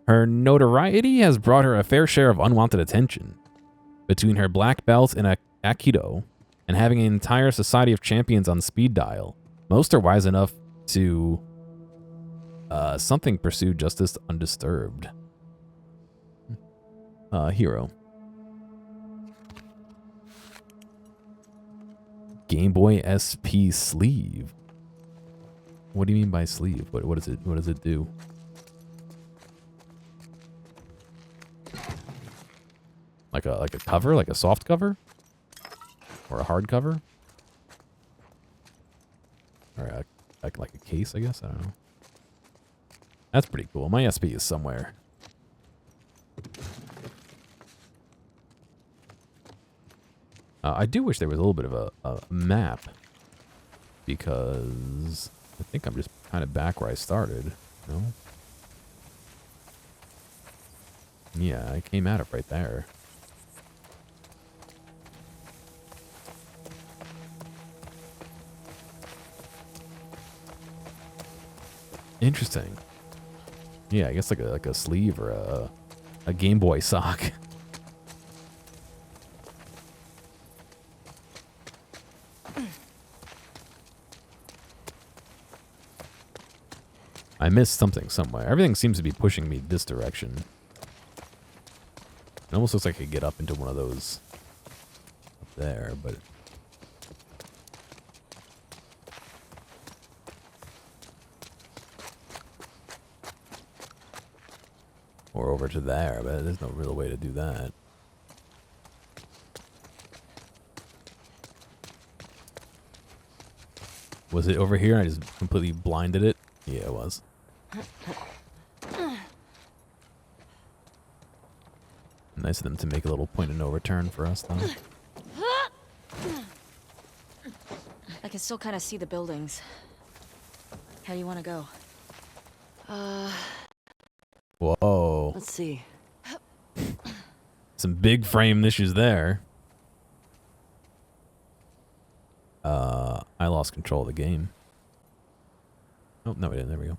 Her notoriety has brought her a fair share of unwanted attention. Between her black belt in Aikido and having an entire society of champions on speed dial, most are wise enough to something pursue justice undisturbed. Hero. Game Boy SP sleeve. What do you mean by sleeve? What does it do? Like a cover, like a soft cover, or a hard cover, or like a case, I guess. I don't know. That's pretty cool. My SP is somewhere. I do wish there was a little bit of a map, because I think I'm just kind of back where I started. No? Yeah, I came at it right there. Interesting. Yeah, I guess like a sleeve or a Game Boy sock. I missed something somewhere. Everything seems to be pushing me this direction. It almost looks like I could get up into one of those up there, but... Or over to there, but there's no real way to do that. Was it over here? I just completely blinded it? Yeah, it was. Nice of them to make a little point of no return for us, though. I can still kind of see the buildings. How do you want to go? Whoa. Let's see. Some big frame issues there. I lost control of the game. Oh, no, I didn't. There we go.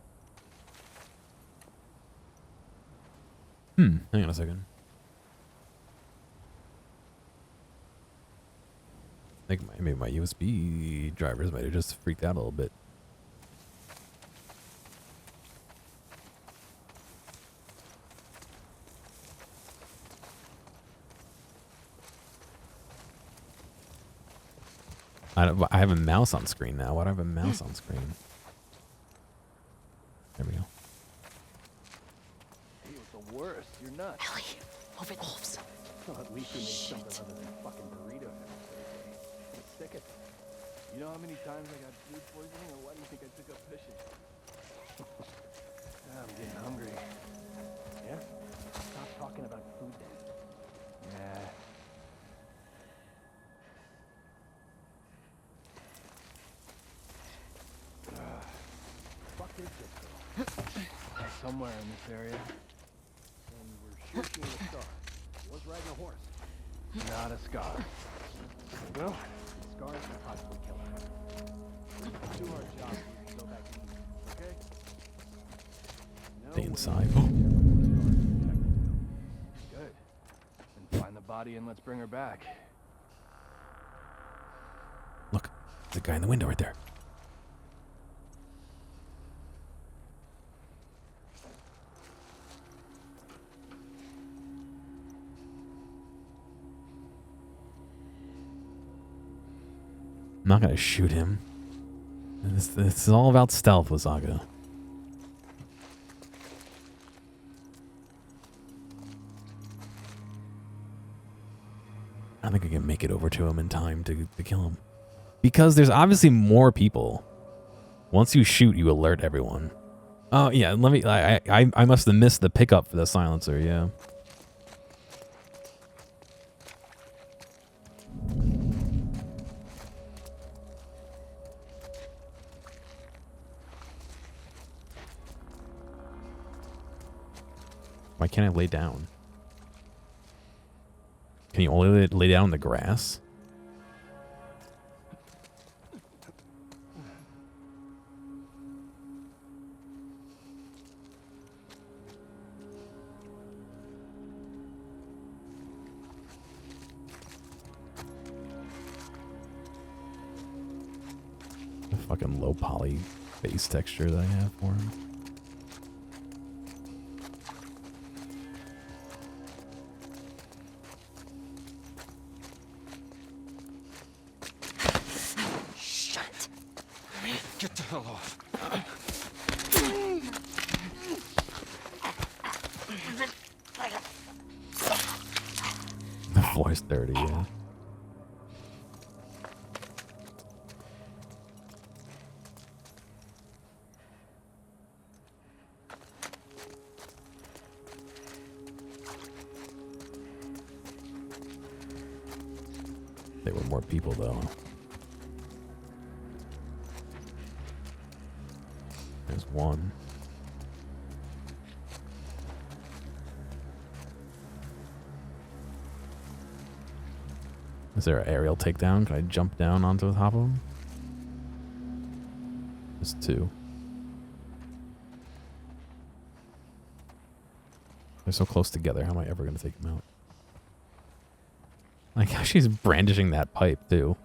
Hang on a second. I think maybe my USB drivers might have just freaked out a little bit. I have a mouse on screen now. Why do I have a mouse on screen? There we go. He was the worst. You're nuts. Ellie, over wolves. Well, at least we made something other than fucking burrito heads. I'm sick of it. You know how many times I got food poisoning, or why do you think I took up fishing? I'm getting hungry. Yeah? Stop talking about food then. Yeah. Fuck is this girl? Somewhere in this area. And we're shooting a scar. Was riding a horse. Not a scar. Well, scars can possibly kill her. Do our job. We can go back to eat. Okay? Stay inside. Good. Then find the body and let's bring her back. Look, there's a guy in the window right there. I'm not gonna shoot him. This is all about stealth with Zaga. I don't think I can make it over to him in time to kill him. Because there's obviously more people. Once you shoot, you alert everyone. Oh, yeah, let me... I must have missed the pickup for the silencer, yeah. Why can't I lay down? Can you only lay down in the grass? The fucking low poly face texture that I have for him. Get the hell off. The floor's dirty, yeah. There were more people though. There's one. Is there an aerial takedown? Can I jump down onto the top of him? There's two. They're so close together. How am I ever going to take them out? Like how she's brandishing that pipe too.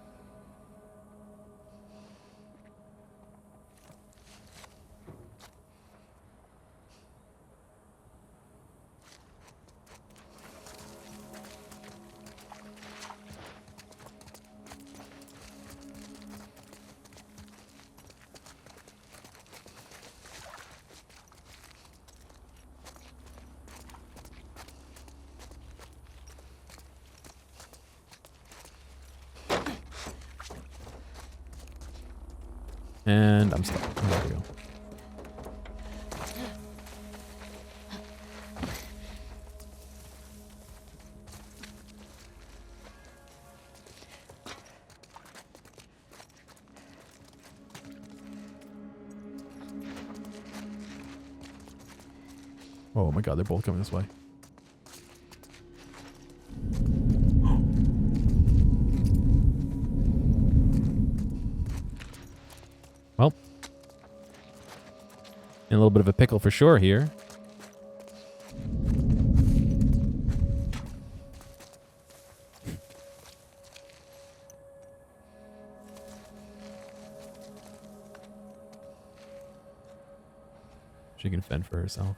And I'm stuck. There we go. Oh my god, they're both coming this way. Well, in a little bit of a pickle for sure here. She can fend for herself.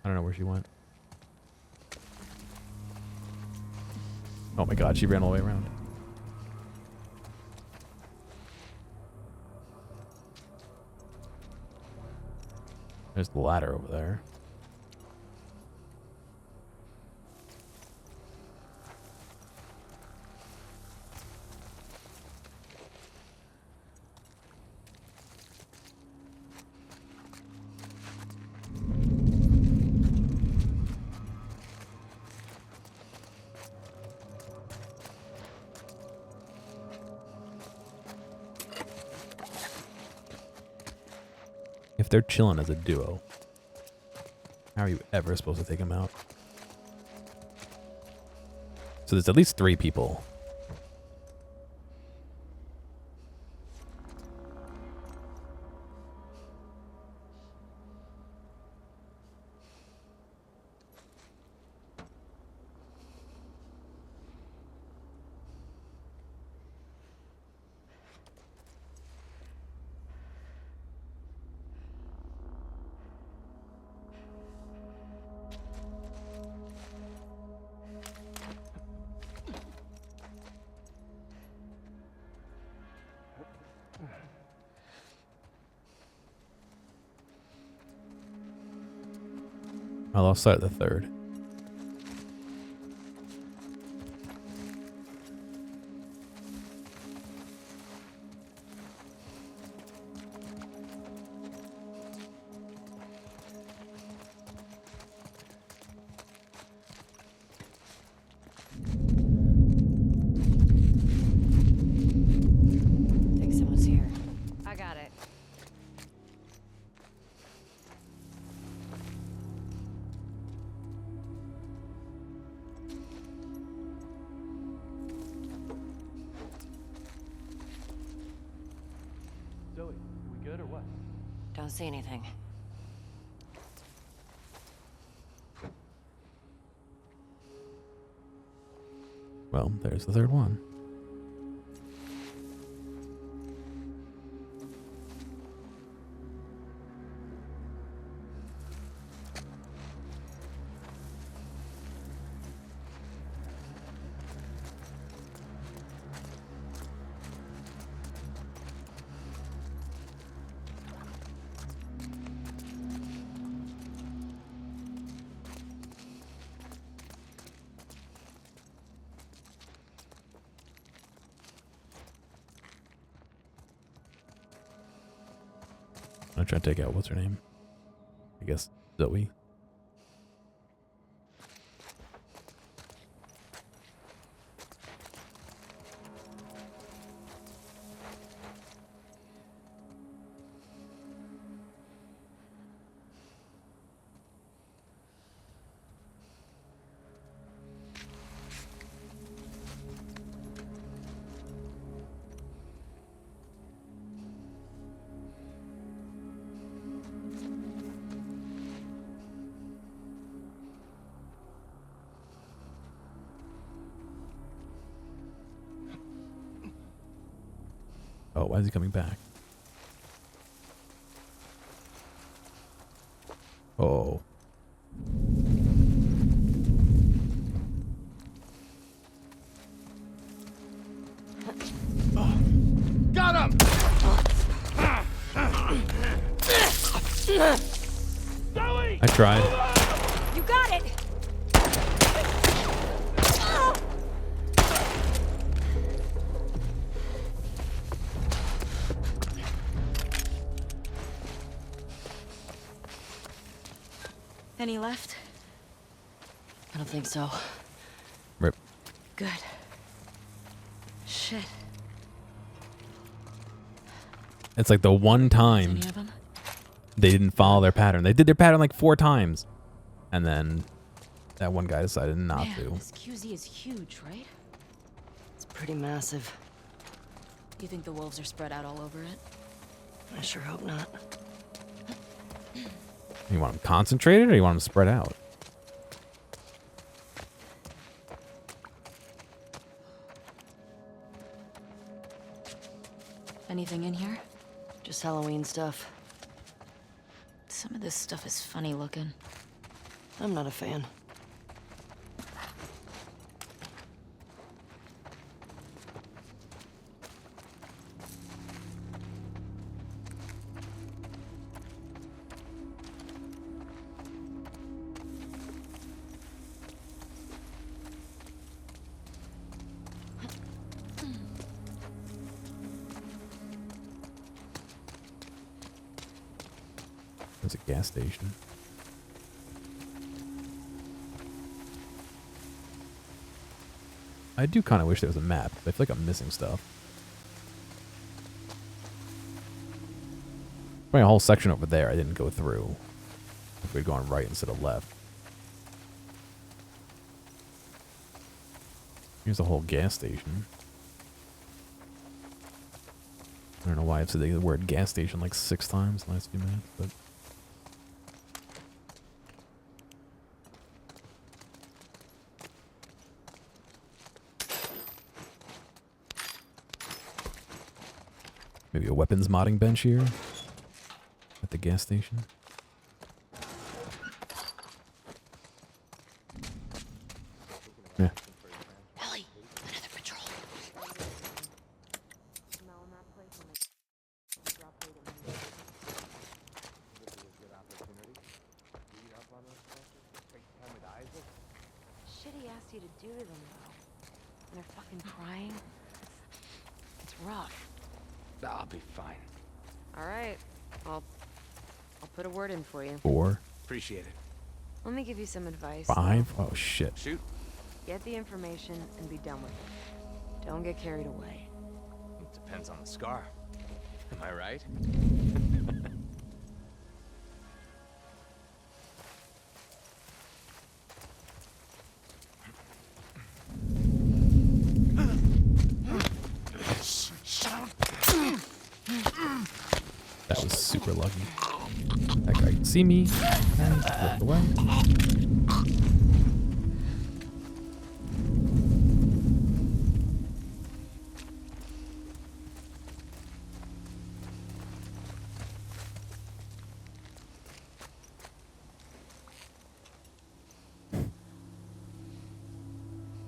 I don't know where she went. Oh my god, she ran all the way around. There's the ladder over there. If they're chilling as a duo, how are you ever supposed to take them out? So there's at least 3 people. I lost sight of the third. Think someone's here. I got it. Zoe, we good or what? Don't see anything. Well, there's the third one. I'm trying to take out what's her name? I guess Zoe. Oh, why is he coming back? Oh. Got him! I tried. You got it! Any left? I don't think so. Rip. Good. Shit. It's like the one time Any of them? they didn't follow their pattern. They did their pattern like 4 times. And then that one guy decided not Man, to. this QZ is huge, right? It's pretty massive. You think the wolves are spread out all over it? I sure hope not. You want them concentrated or you want them spread out? Anything in here? Just Halloween stuff. Some of this stuff is funny looking. I'm not a fan. There's a gas station. I do kind of wish there was a map. But I feel like I'm missing stuff. Probably a whole section over there I didn't go through. If we'd gone right instead of left. Here's a whole gas station. I don't know why I've said the word gas station like 6 times in the last few minutes, but... Maybe a weapons modding bench here at the gas station. Yeah. Ellie, another patrol. Shit he asked you to do to them, though. And they're fucking crying. It's rough. I'll be fine. All right. I'll put a word in for you. 4, Appreciate it. Let me give you some advice. 5. Oh shit. Shoot. Get the information and be done with it. Don't get carried away. It depends on the scar. Am I right? That was super lucky. That guy can see me and flipped away.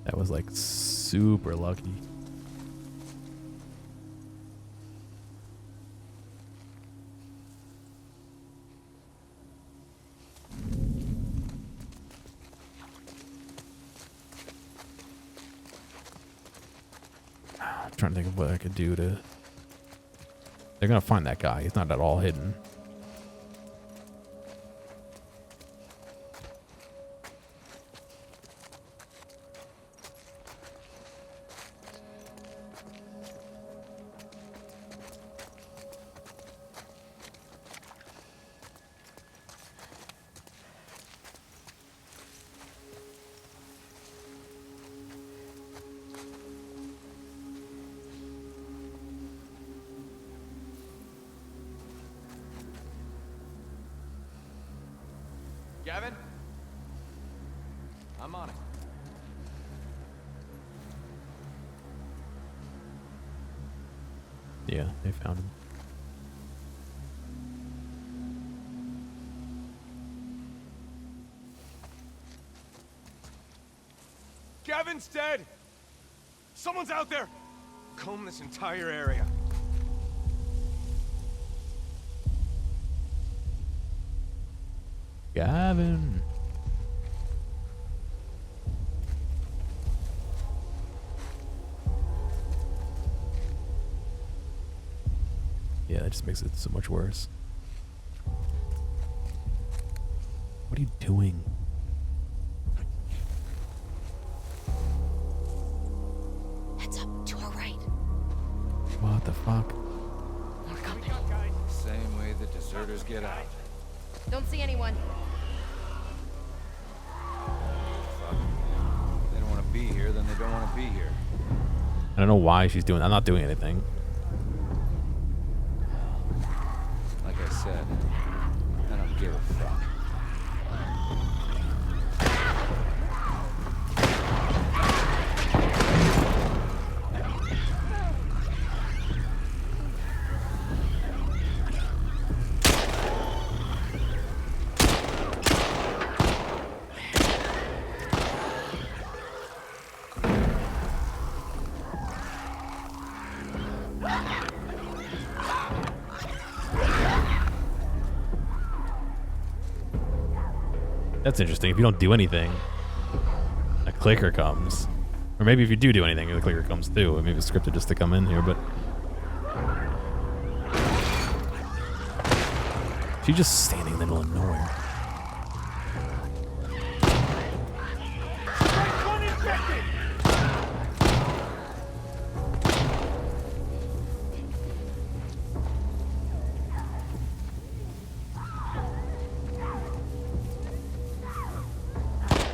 That was like super lucky. I'm trying to think of what I could do to... They're gonna find that guy. He's not at all hidden. Gavin? I'm on it. Yeah, they found him. Gavin's dead! Someone's out there! Comb this entire area. Gavin. Yeah, that just makes it so much worse. What are you doing? Heads up, to our right. What the fuck? More company. Same way the deserters get out. Don't see anyone. Fuck. If they don't want to be here, then they don't want to be here. I don't know why she's doing. I'm not doing anything. Like I said, I don't give a fuck. That's interesting. If you don't do anything, a clicker comes. Or maybe if you do anything, the clicker comes too. Maybe it's scripted just to come in here, but... She's just standing in the middle of nowhere.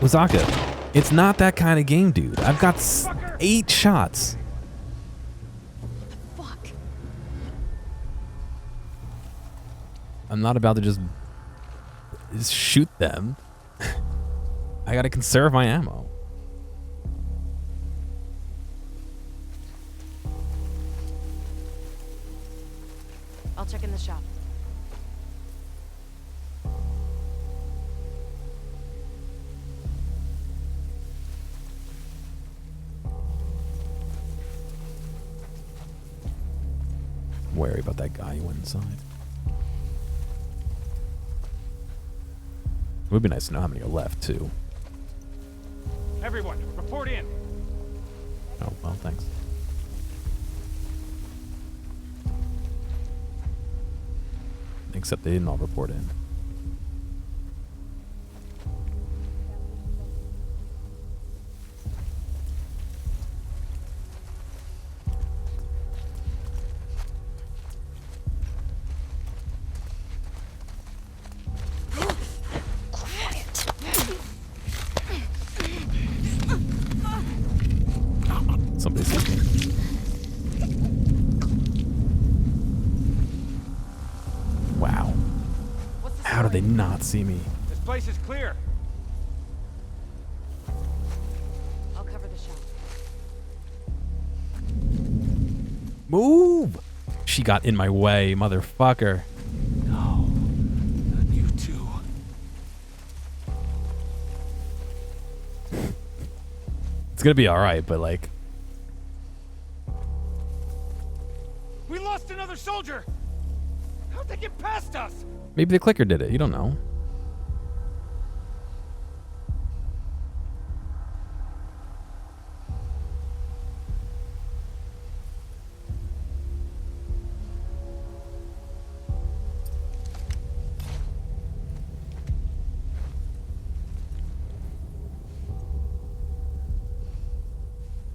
Wazaka, it's not that kind of game, dude. I've got 8 shots. Fuck. I'm not about to just shoot them. I gotta conserve my ammo. I'll check in the shop. Wary about that guy who went inside. It would be nice to know how many are left, too. Everyone, report in. Oh, well, thanks. Except they didn't all report in. Somebody sees me. Wow. How did they not see me? This place is clear. I'll cover the shop. Move! She got in my way, motherfucker. No, not you too. It's gonna be alright, but like... We lost another soldier. How'd they get past us? Maybe the clicker did it. You don't know.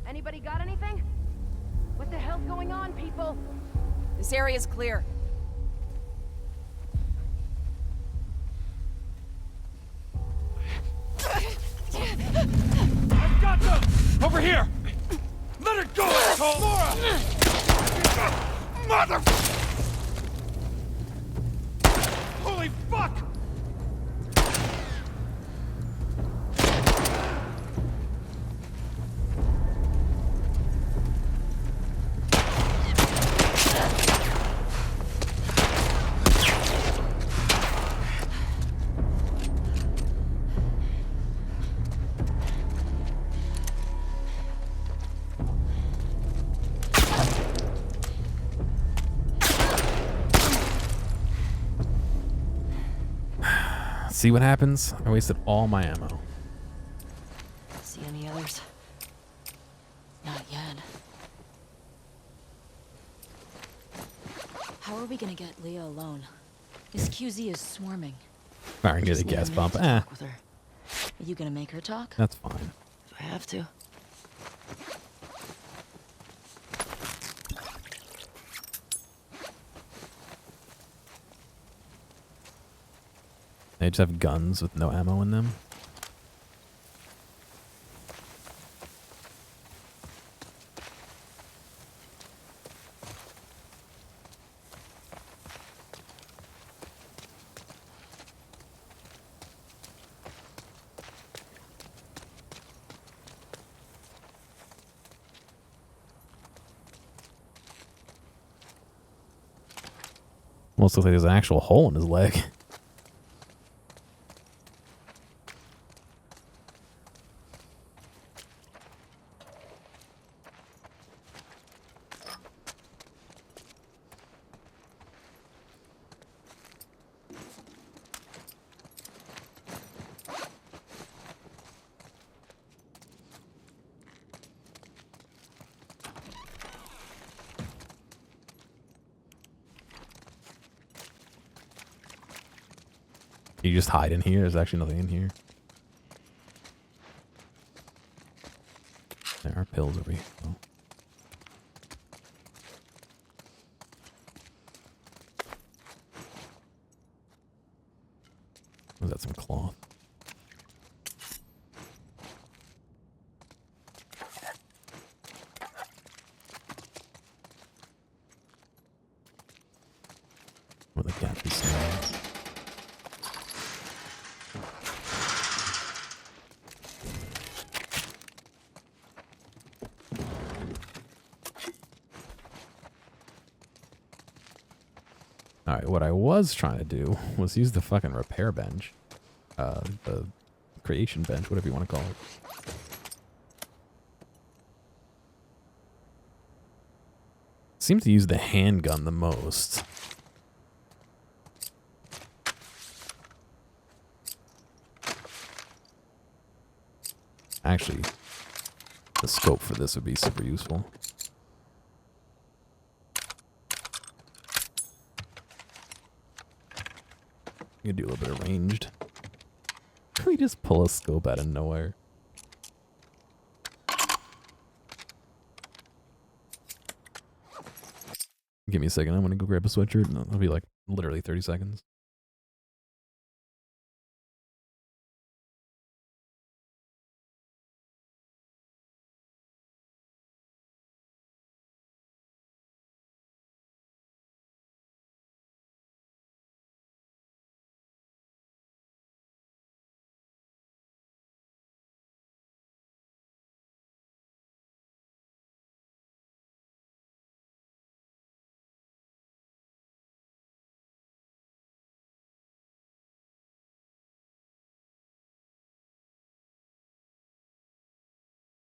Anybody got anything? What the hell's going on, people? This area's clear. I've got them! Over here! Let her go, asshole! Laura! Mother... Holy fuck! See what happens? I wasted all my ammo. See any others? Not yet. How are we gonna get Leah alone? This QZ is swarming. I can get a Just need gas minute pump. to Eh, talk with her. Are you gonna make her talk? that's fine. If I have to. They just have guns with no ammo in them. Almost looks like there's an actual hole in his leg. You just hide in here. There's actually nothing in here. There are pills over here. Oh. Was that some cloth? Where the cat is small. Alright, what I was trying to do was use the fucking repair bench. The creation bench, whatever you want to call it. Seem to use the handgun the most. Actually, the scope for this would be super useful. You can do a little bit of ranged. Can we just pull a scope out of nowhere? Give me a second. I'm gonna go grab a sweatshirt. And it'll be like literally 30 seconds.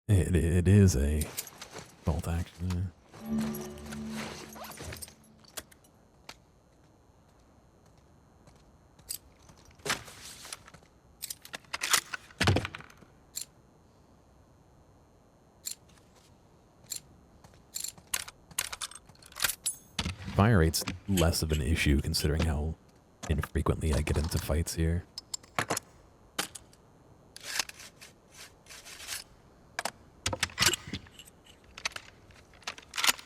It is a bolt action. Yeah. Fire rate's less of an issue considering how infrequently I get into fights here.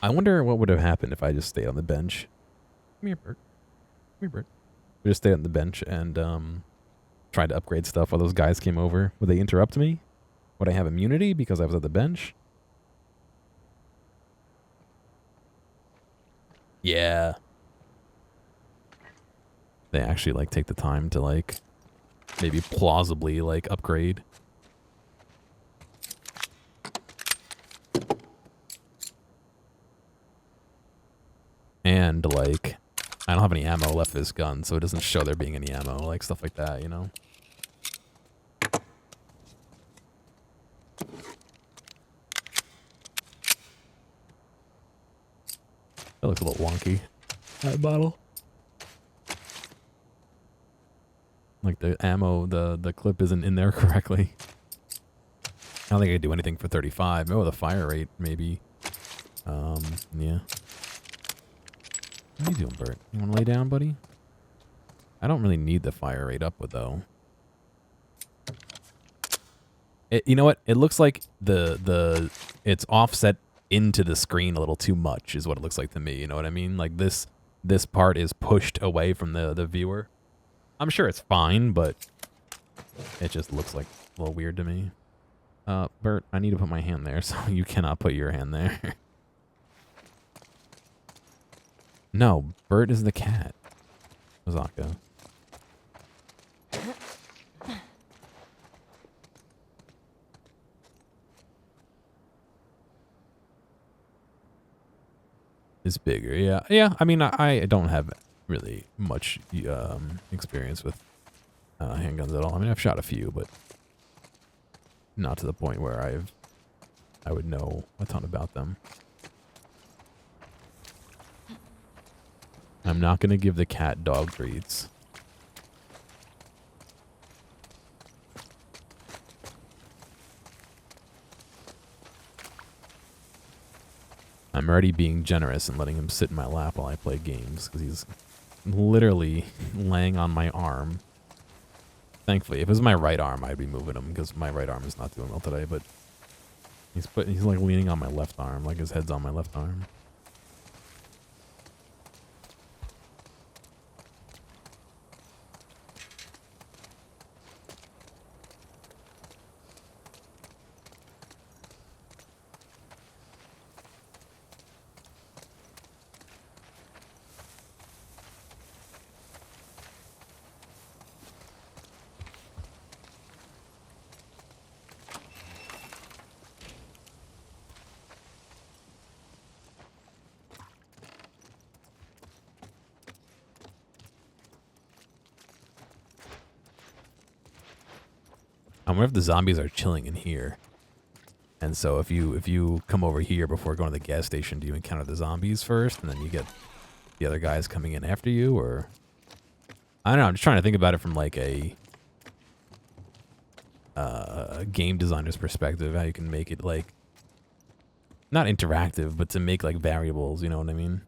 I wonder what would have happened if I just stayed on the bench. Come here, Bert. Come here, Bert. I just stayed on the bench and tried to upgrade stuff while those guys came over. Would they interrupt me? Would I have immunity because I was at the bench? Yeah. They actually like take the time to like maybe plausibly like upgrade. And, like, I don't have any ammo left for this gun, so it doesn't show there being any ammo, like, stuff like that, you know? That looks a little wonky. That bottle. Like the ammo, the clip isn't in there correctly. I don't think I could do anything for 35. Oh, the fire rate, maybe. Yeah. What are you doing, Bert? You want to lay down, buddy? I don't really need the fire rate up, though. You know what? It looks like it's offset into the screen a little too much, is what it looks like to me. You know what I mean? Like this part is pushed away from the viewer. I'm sure it's fine, but it just looks like a little weird to me. Bert, I need to put my hand there, so you cannot put your hand there. No, Bert is the cat. Ozaka. Is bigger, yeah. Yeah, I mean, I don't have really much experience with handguns at all. I mean, I've shot a few, but not to the point where I would know a ton about them. I'm not going to give the cat dog treats. I'm already being generous and letting him sit in my lap while I play games, because he's literally laying on my arm. Thankfully, if it was my right arm, I'd be moving him, because my right arm is not doing well today, but he's like leaning on my left arm, like his head's on my left arm. I wonder if the zombies are chilling in here. And so if you come over here before going to the gas station, do you encounter the zombies first, and then you get the other guys coming in after you, or I don't know. I'm just trying to think about it from like a game designer's perspective, how you can make it like not interactive, but to make like variables. You know what I mean?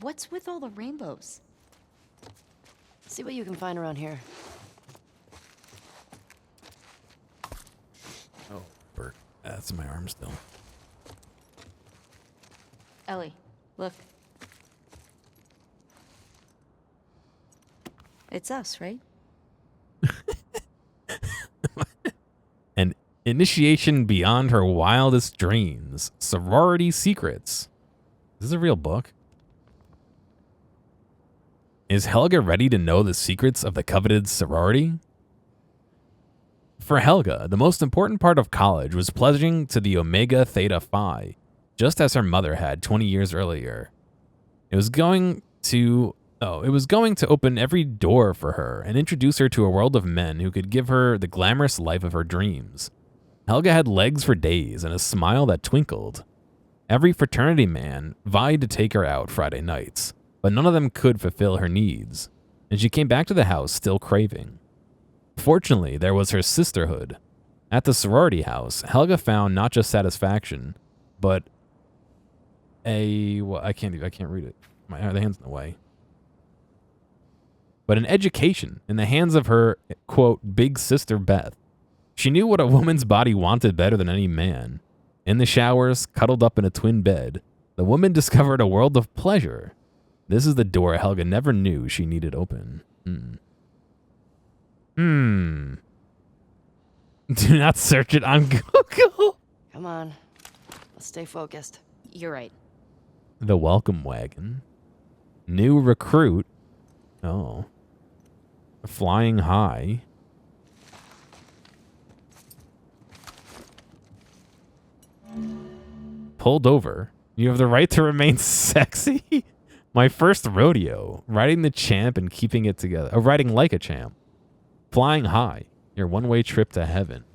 What's with all the rainbows? See what you can find around here. Oh, Bert, that's my arm still. Ellie, look. It's us, right? An initiation beyond her wildest dreams. Sorority secrets. Is this a real book? Is Helga ready to know the secrets of the coveted sorority? For Helga, the most important part of college was pledging to the Omega Theta Phi, just as her mother had 20 years earlier. It was going to open every door for her and introduce her to a world of men who could give her the glamorous life of her dreams. Helga had legs for days and a smile that twinkled. Every fraternity man vied to take her out Friday nights, but none of them could fulfill her needs, and she came back to the house still craving. Fortunately, there was her sisterhood. At the sorority house, Helga found not just satisfaction, but I can't read it. The hand's in the way. But an education in the hands of her, quote, big sister Beth. She knew what a woman's body wanted better than any man. In the showers, cuddled up in a twin bed, the woman discovered a world of pleasure. This is the door Helga never knew she needed open. Do not search it on Google. Come on. Let's stay focused. You're right. The welcome wagon. New recruit. Oh. Flying high. Pulled over. You have the right to remain sexy. My first rodeo. Riding the champ and keeping it together. Riding like a champ. Flying high. Your one-way trip to heaven.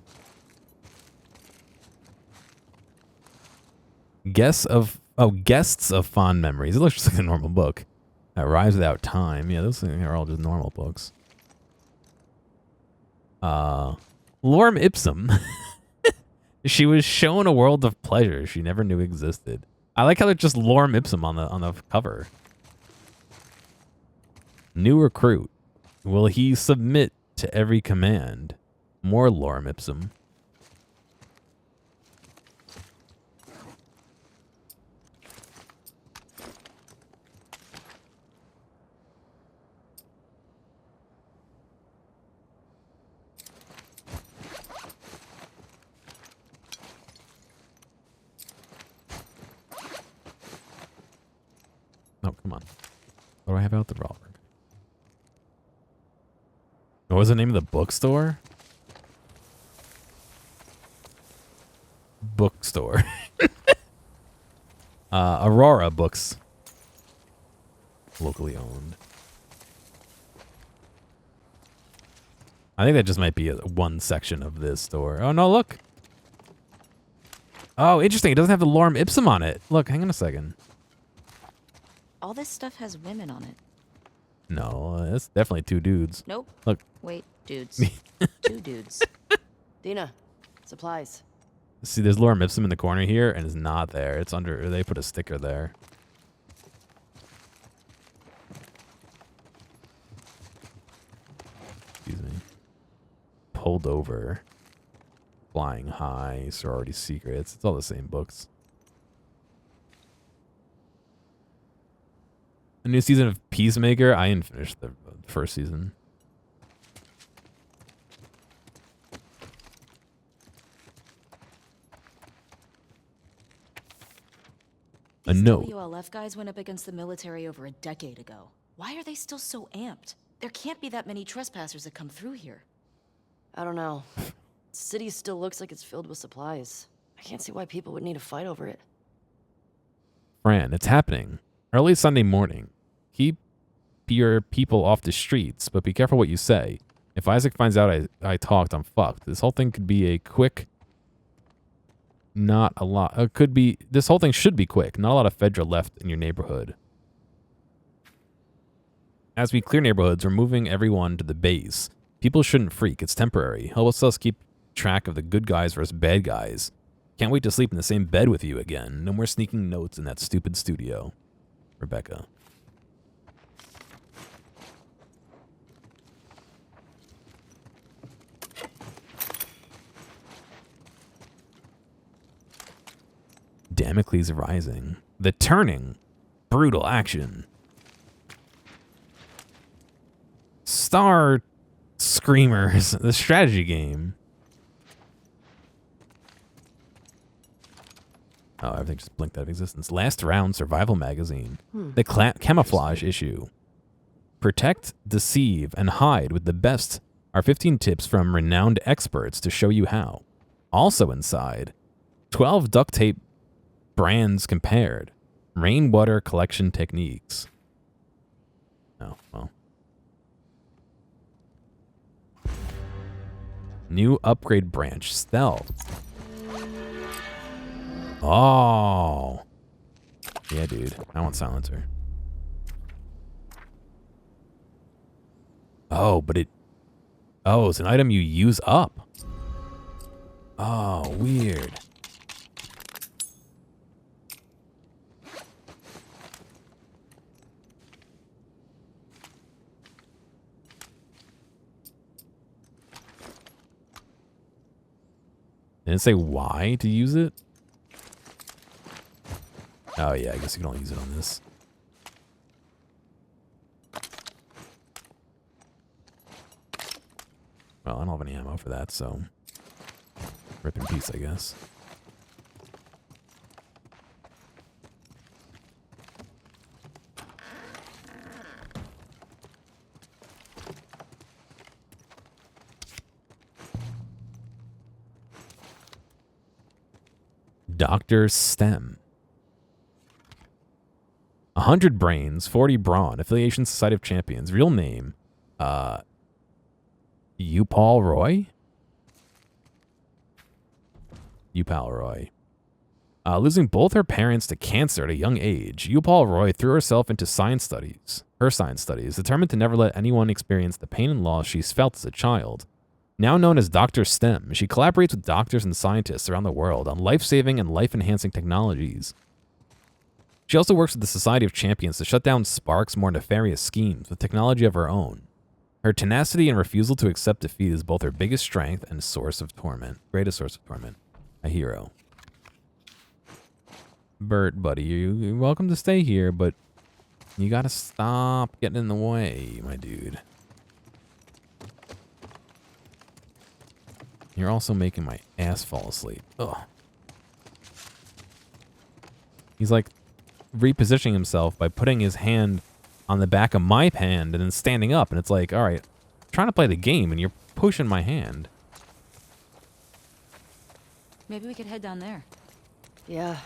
Guests of fond memories. It looks just like a normal book. Rise Without Time. Yeah, those things are all just normal books. Lorem Ipsum. She was shown a world of pleasure she never knew existed. I like how they're just Lorem Ipsum on the cover. New recruit. Will he submit to every command? More Lorem Ipsum. Oh, come on. What do I have out the revolver? What was the name of the bookstore? Bookstore. Aurora Books. Locally owned. I think that just might be one section of this store. Oh, no, look. Oh, interesting. It doesn't have the Lorem Ipsum on it. Look, hang on a second. All this stuff has women on it. No, it's definitely two dudes. Nope. Look. Wait, dudes. Two dudes. Dina, supplies. See, there's Lorem Ipsum in the corner here, and it's not there. It's under, they put a sticker there. Excuse me. Pulled over. Flying High, Sorority Secrets. It's all the same books. A new season of Peacemaker. I didn't finish the first season. A These note. WLF guys went up against the military over a decade ago. Why are they still so amped? There can't be that many trespassers that come through here. I don't know. The city still looks like it's filled with supplies. I can't see why people would need to fight over it. Fran, it's happening. Early Sunday morning. Keep your people off the streets, but be careful what you say. If Isaac finds out I talked, I'm fucked. This whole thing could be a quick... Not a lot. Could be... This whole thing should be quick. Not a lot of Fedra left in your neighborhood. As we clear neighborhoods, we're moving everyone to the base. People shouldn't freak. It's temporary. Help us keep track of the good guys versus bad guys. Can't wait to sleep in the same bed with you again. No more sneaking notes in that stupid studio. Rebecca. Damocles Rising. The Turning. Brutal action. Star Screamers. The strategy game. Oh, everything just blinked out of existence. Last Round Survival Magazine. The Camouflage issue. Protect, deceive, and hide with the best are 15 tips from renowned experts to show you how. Also inside, 12 duct tape brands compared. Rainwater collection techniques. Oh, well. New upgrade branch, Stealth. Oh. Yeah, dude. I want Silencer. Oh, but it... Oh, it's an item you use up. Oh, weird. Didn't it say why to use it? Oh yeah, I guess you can only use it on this. Well, I don't have any ammo for that, so... Rip in peace, I guess. Dr. Stem. 100 brains, 40 brawn. Affiliation Society of Champions. Real name. Upal Roy? Upal Roy. Losing both her parents to cancer at a young age, Upal Roy threw herself into science studies. Determined to never let anyone experience the pain and loss she's felt as a child. Now known as Dr. STEM, she collaborates with doctors and scientists around the world on life-saving and life-enhancing technologies. She also works with the Society of Champions to shut down Spark's more nefarious schemes with technology of her own. Her tenacity and refusal to accept defeat is both her biggest strength and source of torment. Greatest source of torment. A hero. Bert, buddy, you're welcome to stay here, but you gotta stop getting in the way, my dude. You're also making my ass fall asleep. Ugh. He's like repositioning himself by putting his hand on the back of my hand and then standing up, and it's like, all right, I'm trying to play the game and you're pushing my hand. Maybe we could head down there. Yeah.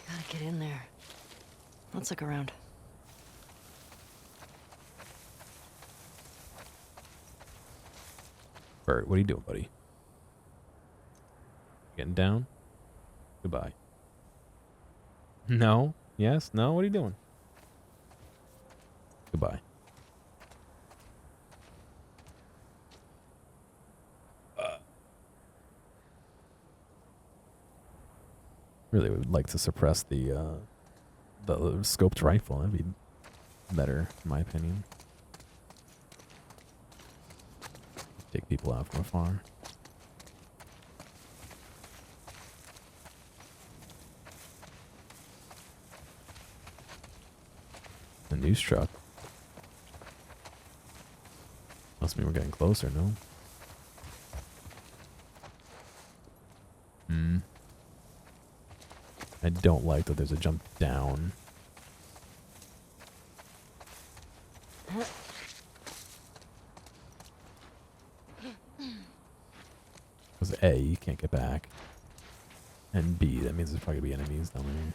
Gotta get in there. Let's look around. Bert, what are you doing, buddy? Getting down? Goodbye. No? Yes? No? What are you doing? Goodbye. Really would like to suppress the scoped rifle. That'd be better, in my opinion. Take people out from afar. The news truck. Must mean we're getting closer, no? I don't like that there's a jump down. Because A, you can't get back. And B, that means there's probably going to be enemies down there.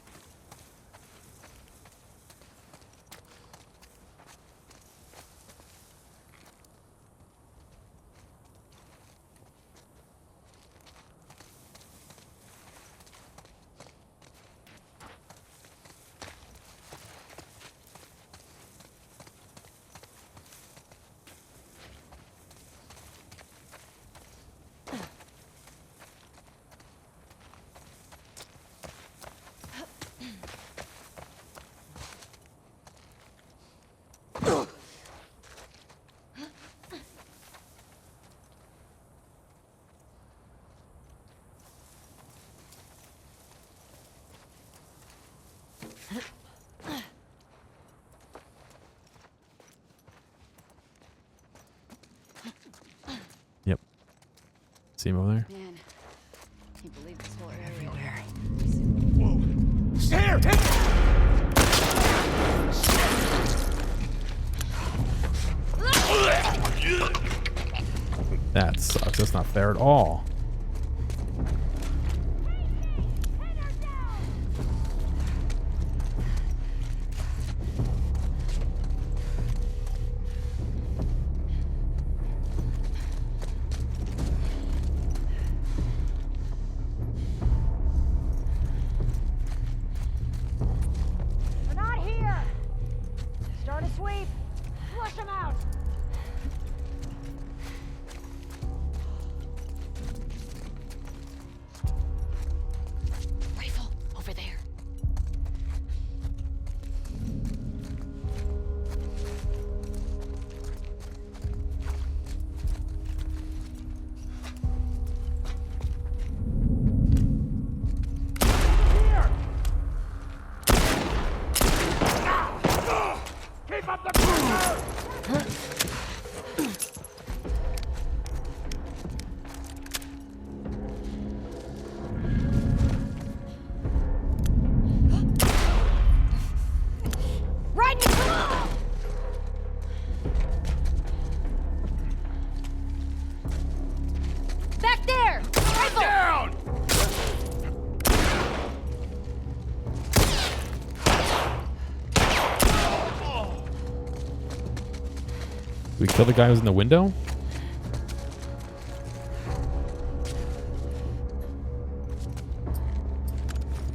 Yep. See him over there? Man, can't believe this whole area. Everywhere. Whoa! Stay here! That sucks. That's not fair at all. We're not here! Start a sweep! Flush them out! we kill the guy who's in the window?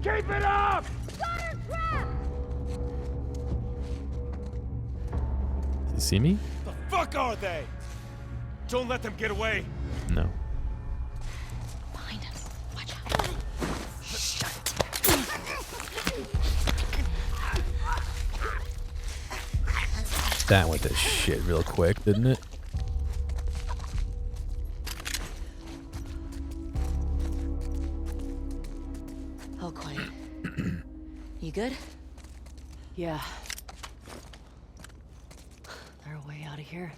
Keep it up! Does he see me? The fuck are they? Don't let them get away. No. Behind us. Watch out. That went to shit real quick, didn't it? All quiet. You good? Yeah. They're a way out of here.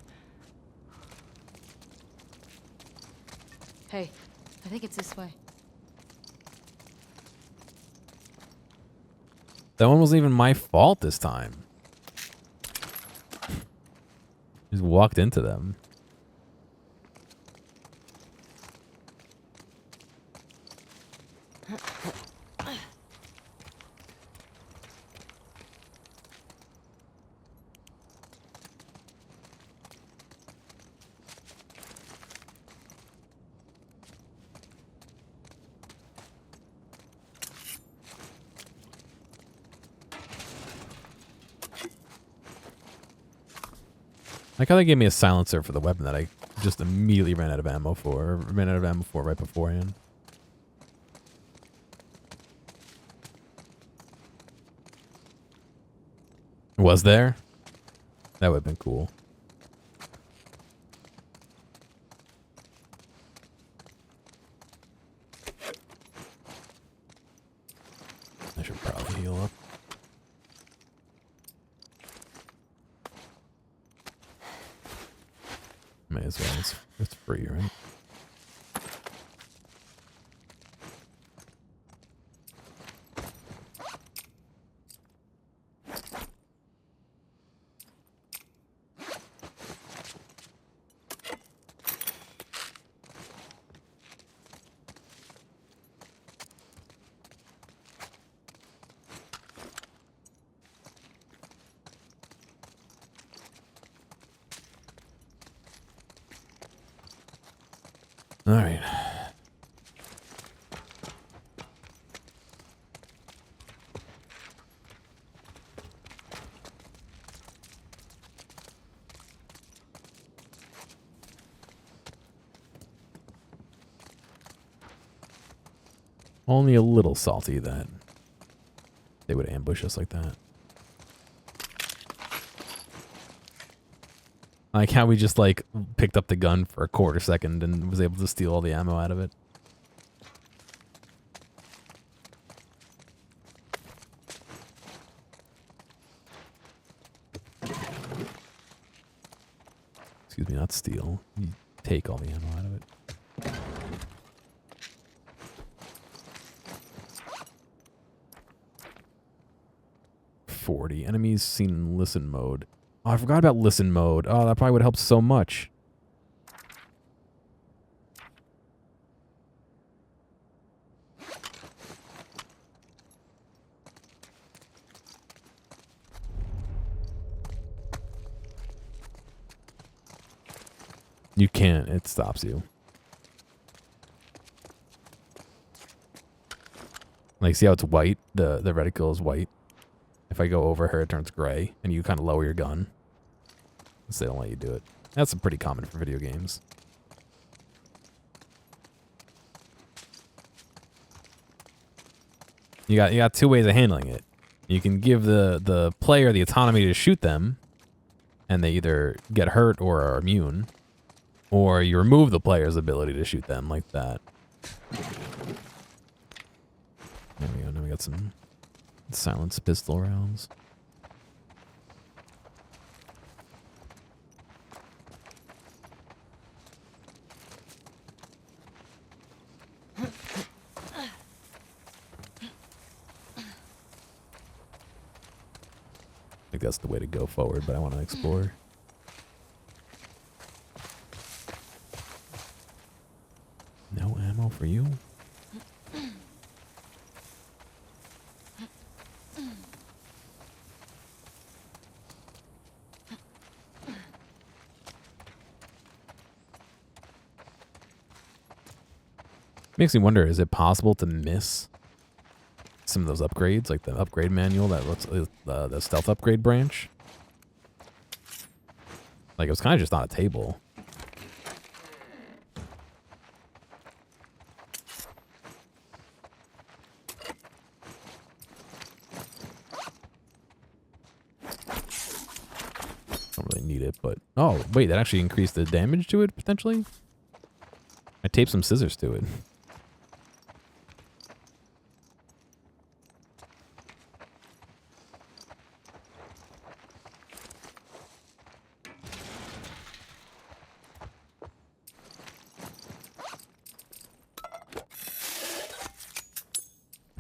Hey, I think it's this way. That one wasn't even my fault this time. Just walked into them. Like how they gave me a silencer for the weapon that I just immediately ran out of ammo for. Or ran out of ammo for right beforehand. Was there? That would have been cool. I should probably heal up. May as well. It's free, right? All right. Only a little salty that they would ambush us like that. Like how we just like picked up the gun for a quarter second and was able to steal all the ammo out of it. Excuse me, not steal. You take all the ammo out of it. 40 enemies seen in listen mode. Oh, I forgot about listen mode. Oh, that probably would help so much. You can't. It stops you. Like, see how it's white? The reticle is white. If I go over her, it turns gray, and you kind of lower your gun. So they don't let you do it. That's pretty common for video games. You got two ways of handling it. You can give the player the autonomy to shoot them, and they either get hurt or are immune, or you remove the player's ability to shoot them like that. There we go. Now we got some silenced pistol rounds. I think that's the way to go forward, but I want to explore. No ammo for you? Makes me wonder, is it possible to miss some of those upgrades, like the upgrade manual that looks the stealth upgrade branch? Like, it was kind of just on a table. Don't really need it, but... Oh, wait, that actually increased the damage to it, potentially? I taped some scissors to it.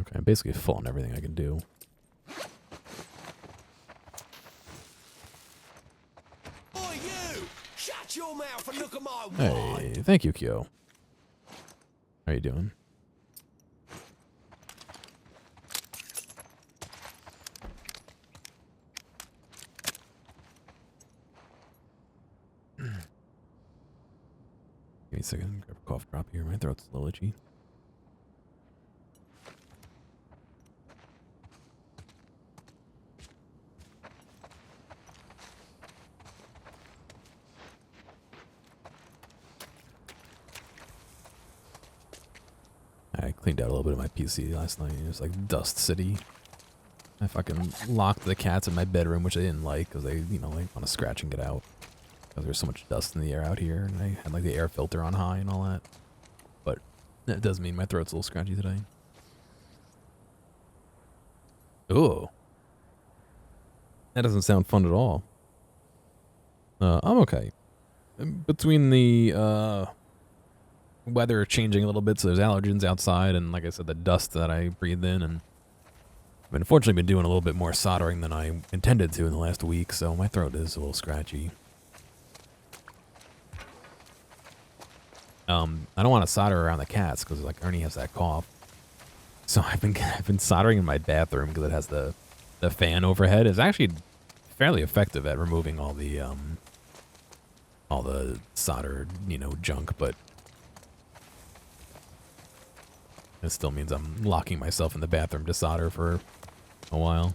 Okay, I'm basically full on everything I can do. Hey, thank you, Kyo. How you doing? Give me a second. Grab a cough drop here. My throat's a little itchy. I cleaned out a little bit of my PC last night. It was like Dust City. I fucking locked the cats in my bedroom, which I didn't like because they, you know, like want to scratch and get out. Because there's so much dust in the air out here, and I had like the air filter on high and all that. But that does mean my throat's a little scratchy today. Ooh. That doesn't sound fun at all. I'm okay. Between the weather changing a little bit, so there's allergens outside, and like I said, the dust that I breathe in, and I've unfortunately been doing a little bit more soldering than I intended to in the last week, so my throat is a little scratchy. I don't want to solder around the cats because like Ernie has that cough, so I've been soldering in my bathroom because it has the fan overhead. It's actually fairly effective at removing all the soldered, you know, junk, but it still means I'm locking myself in the bathroom to solder for a while.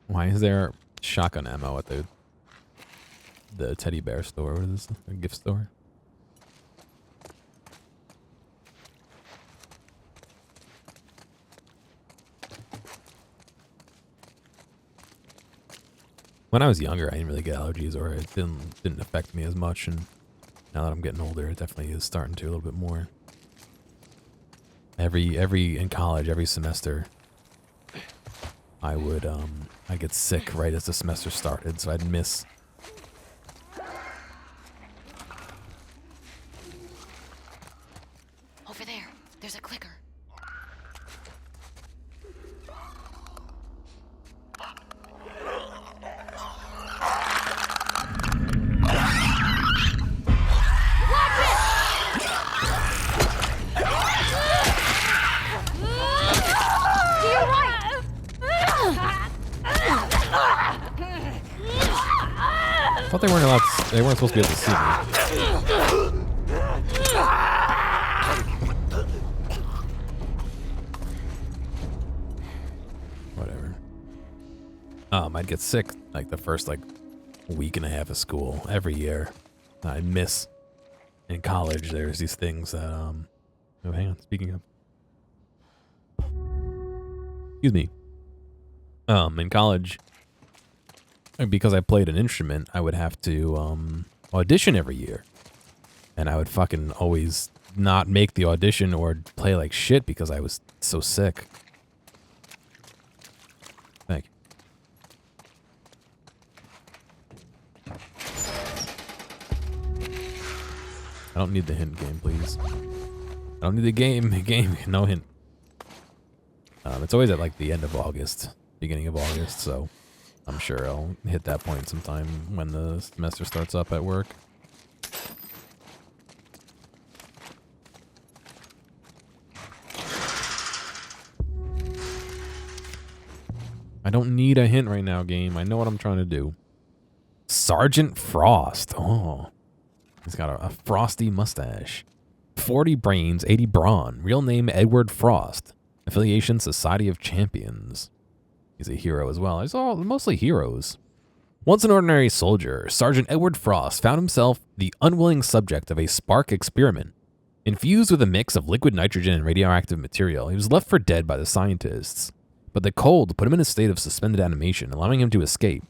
Why is there shotgun ammo at the teddy bear store? What is this? A gift store? When I was younger, I didn't really get allergies, or it didn't affect me as much, and now that I'm getting older, it definitely is starting to a little bit more. In college, every semester, I would I get sick right as the semester started, so I'd miss. Over there, there's a clicker. I thought they weren't supposed to be able to see me. Whatever. I'd get sick like the first like week and a half of school every year. I'd miss. In college, there's these things that oh, hang on. Speaking of, excuse me. In college, because I played an instrument, I would have to audition every year. And I would fucking always not make the audition or play like shit because I was so sick. Thank you. I don't need the hint game, please. I don't need the game, no hint. It's always at like the end of August, beginning of August, so I'm sure I'll hit that point sometime when the semester starts up at work. I don't need a hint right now, game. I know what I'm trying to do. Sergeant Frost. Oh. He's got a frosty mustache. 40 brains, 80 brawn. Real name Edward Frost. Affiliation Society of Champions. He's a hero as well. He's all mostly heroes. Once an ordinary soldier, Sergeant Edward Frost found himself the unwilling subject of a spark experiment. Infused with a mix of liquid nitrogen and radioactive material, he was left for dead by the scientists. But the cold put him in a state of suspended animation, allowing him to escape.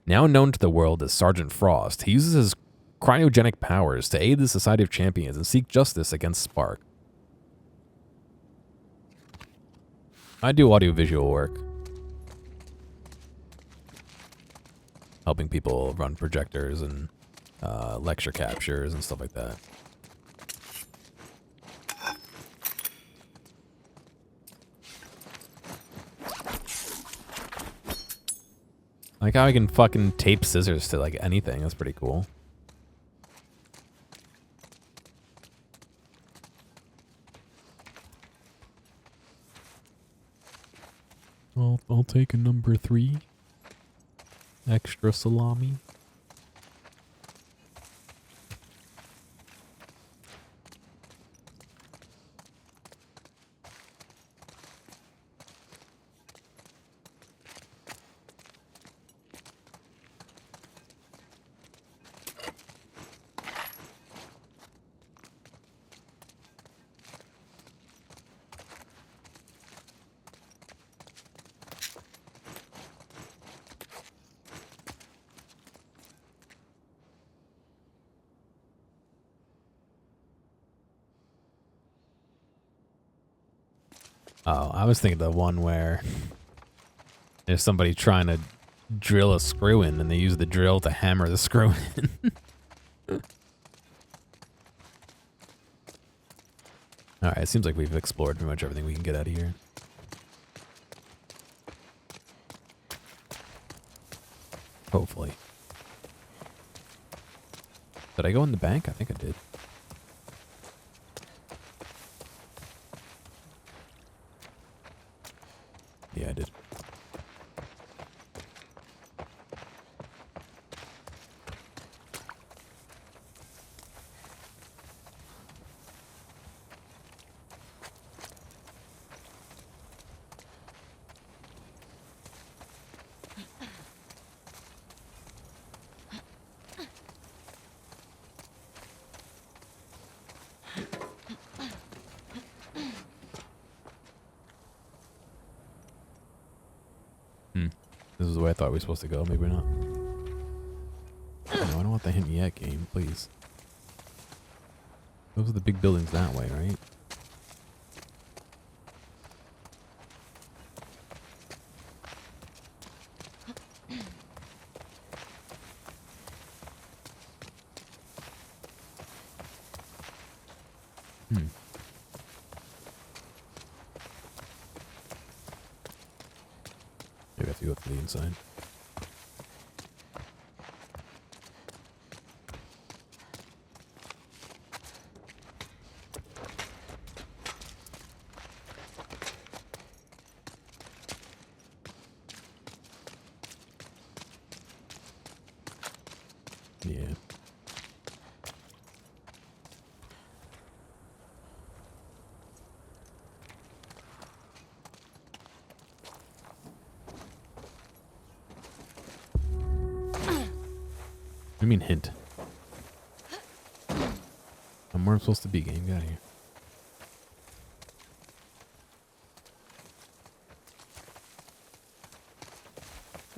Now known to the world as Sergeant Frost, he uses his cryogenic powers to aid the Society of Champions and seek justice against Spark. I do audiovisual work. Helping people run projectors and lecture captures and stuff like that. Like how I can fucking tape scissors to like anything. That's pretty cool. I'll take a number 3. Extra salami. Oh, I was thinking the one where there's somebody trying to drill a screw in and they use the drill to hammer the screw in. Alright, it seems like we've explored pretty much everything we can get out of here. Hopefully. Did I go in the bank? I think I did. Yeah, I did. This is the way I thought we were supposed to go. Maybe not. No, I don't want the hint yet, game. Please. Those are the big buildings that way, right? Maybe I have to go to the inside. Yeah. I mean hint. I'm where I'm supposed to be, game. Get out of here.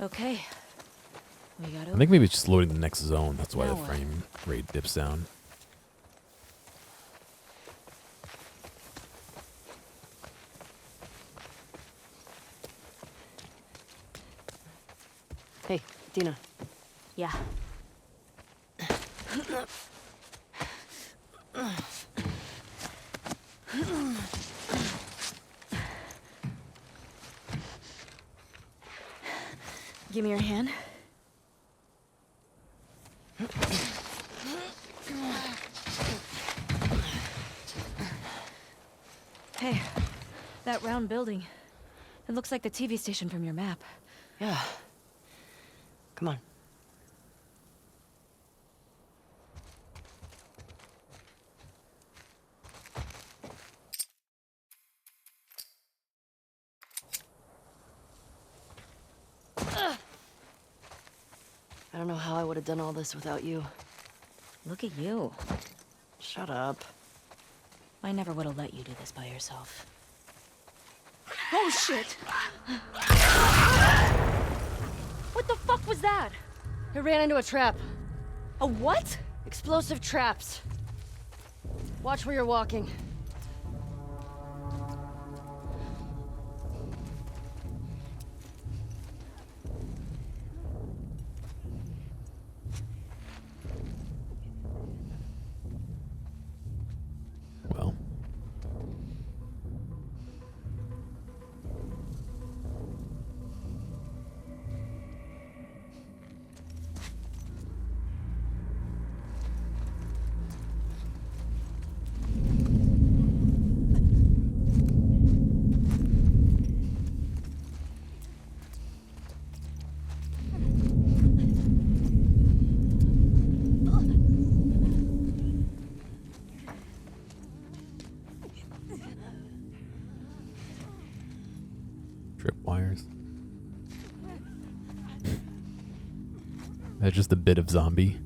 Okay. We got I think maybe it's just loading the next zone. That's why Now the what? frame rate dips down. Hey, Dina. Yeah. Give me your hand. Hey, that round building. It looks like the TV station from your map. Yeah. Come on. I don't know how I would have done all this without you. Look at you. Shut up. I never would have let you do this by yourself. Oh, shit! What the fuck was that? I ran into a trap. A what? Explosive traps. Watch where you're walking. Well. Tripwires. That's just a bit of zombie.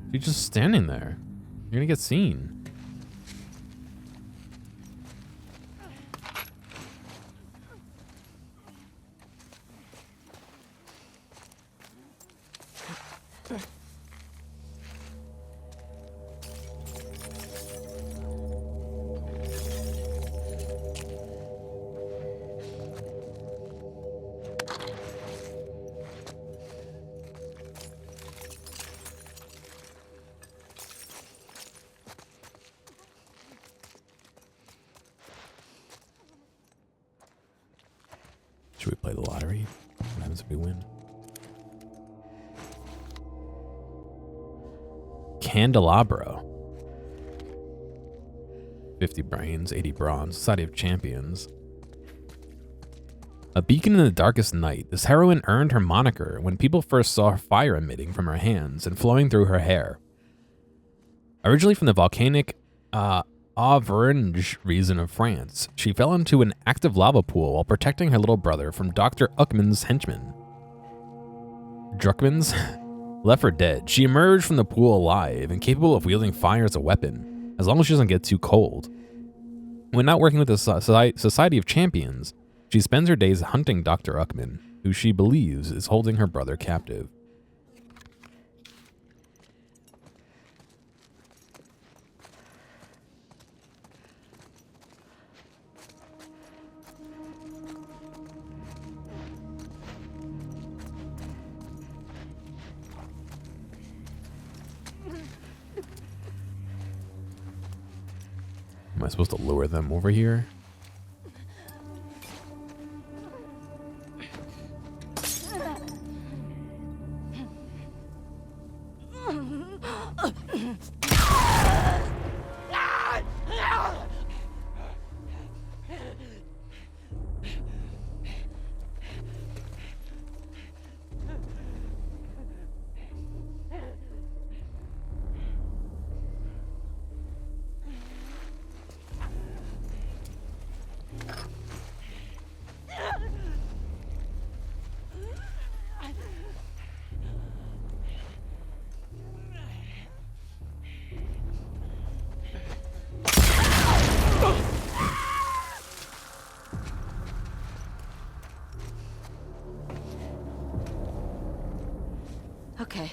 If you're just standing there, you're gonna get seen. Should we play the lottery? What happens if we win? Candelabra. 50 brains, 80 bronze, Society of Champions. A beacon in the darkest night, this heroine earned her moniker when people first saw her fire emitting from her hands and flowing through her hair. Originally from the volcanic Auvergne region of France, she fell into an active lava pool while protecting her little brother from Dr. Uckman's henchmen. Druckmann's left for dead. She emerged from the pool alive and capable of wielding fire as a weapon, as long as she doesn't get too cold. When not working with the Society of Champions, she spends her days hunting Dr. Uckman, who she believes is holding her brother captive. Am I supposed to lure them over here? Okay.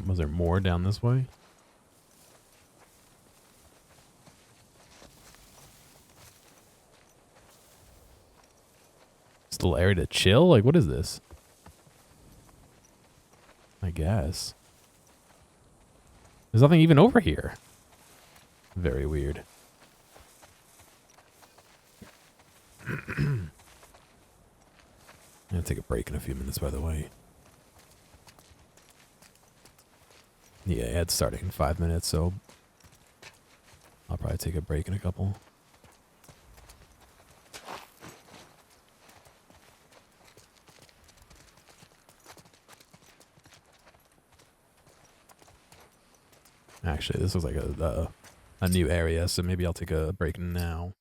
Was there more down this way? Still area to chill? Like, what is this? I guess. There's nothing even over here. Very weird. I'm gonna take a break in a few minutes, by the way. Yeah, it's starting in 5 minutes, so I'll probably take a break in a couple. Actually, this looks like a new area, so maybe I'll take a break now.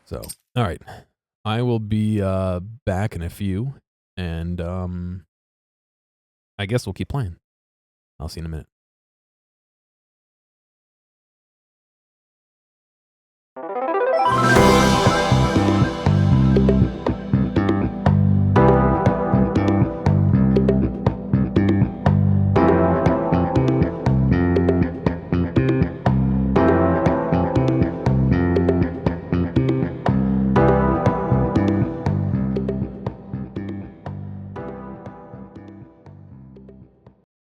So, all right. I will be back in a few, and I guess we'll keep playing. I'll see you in a minute.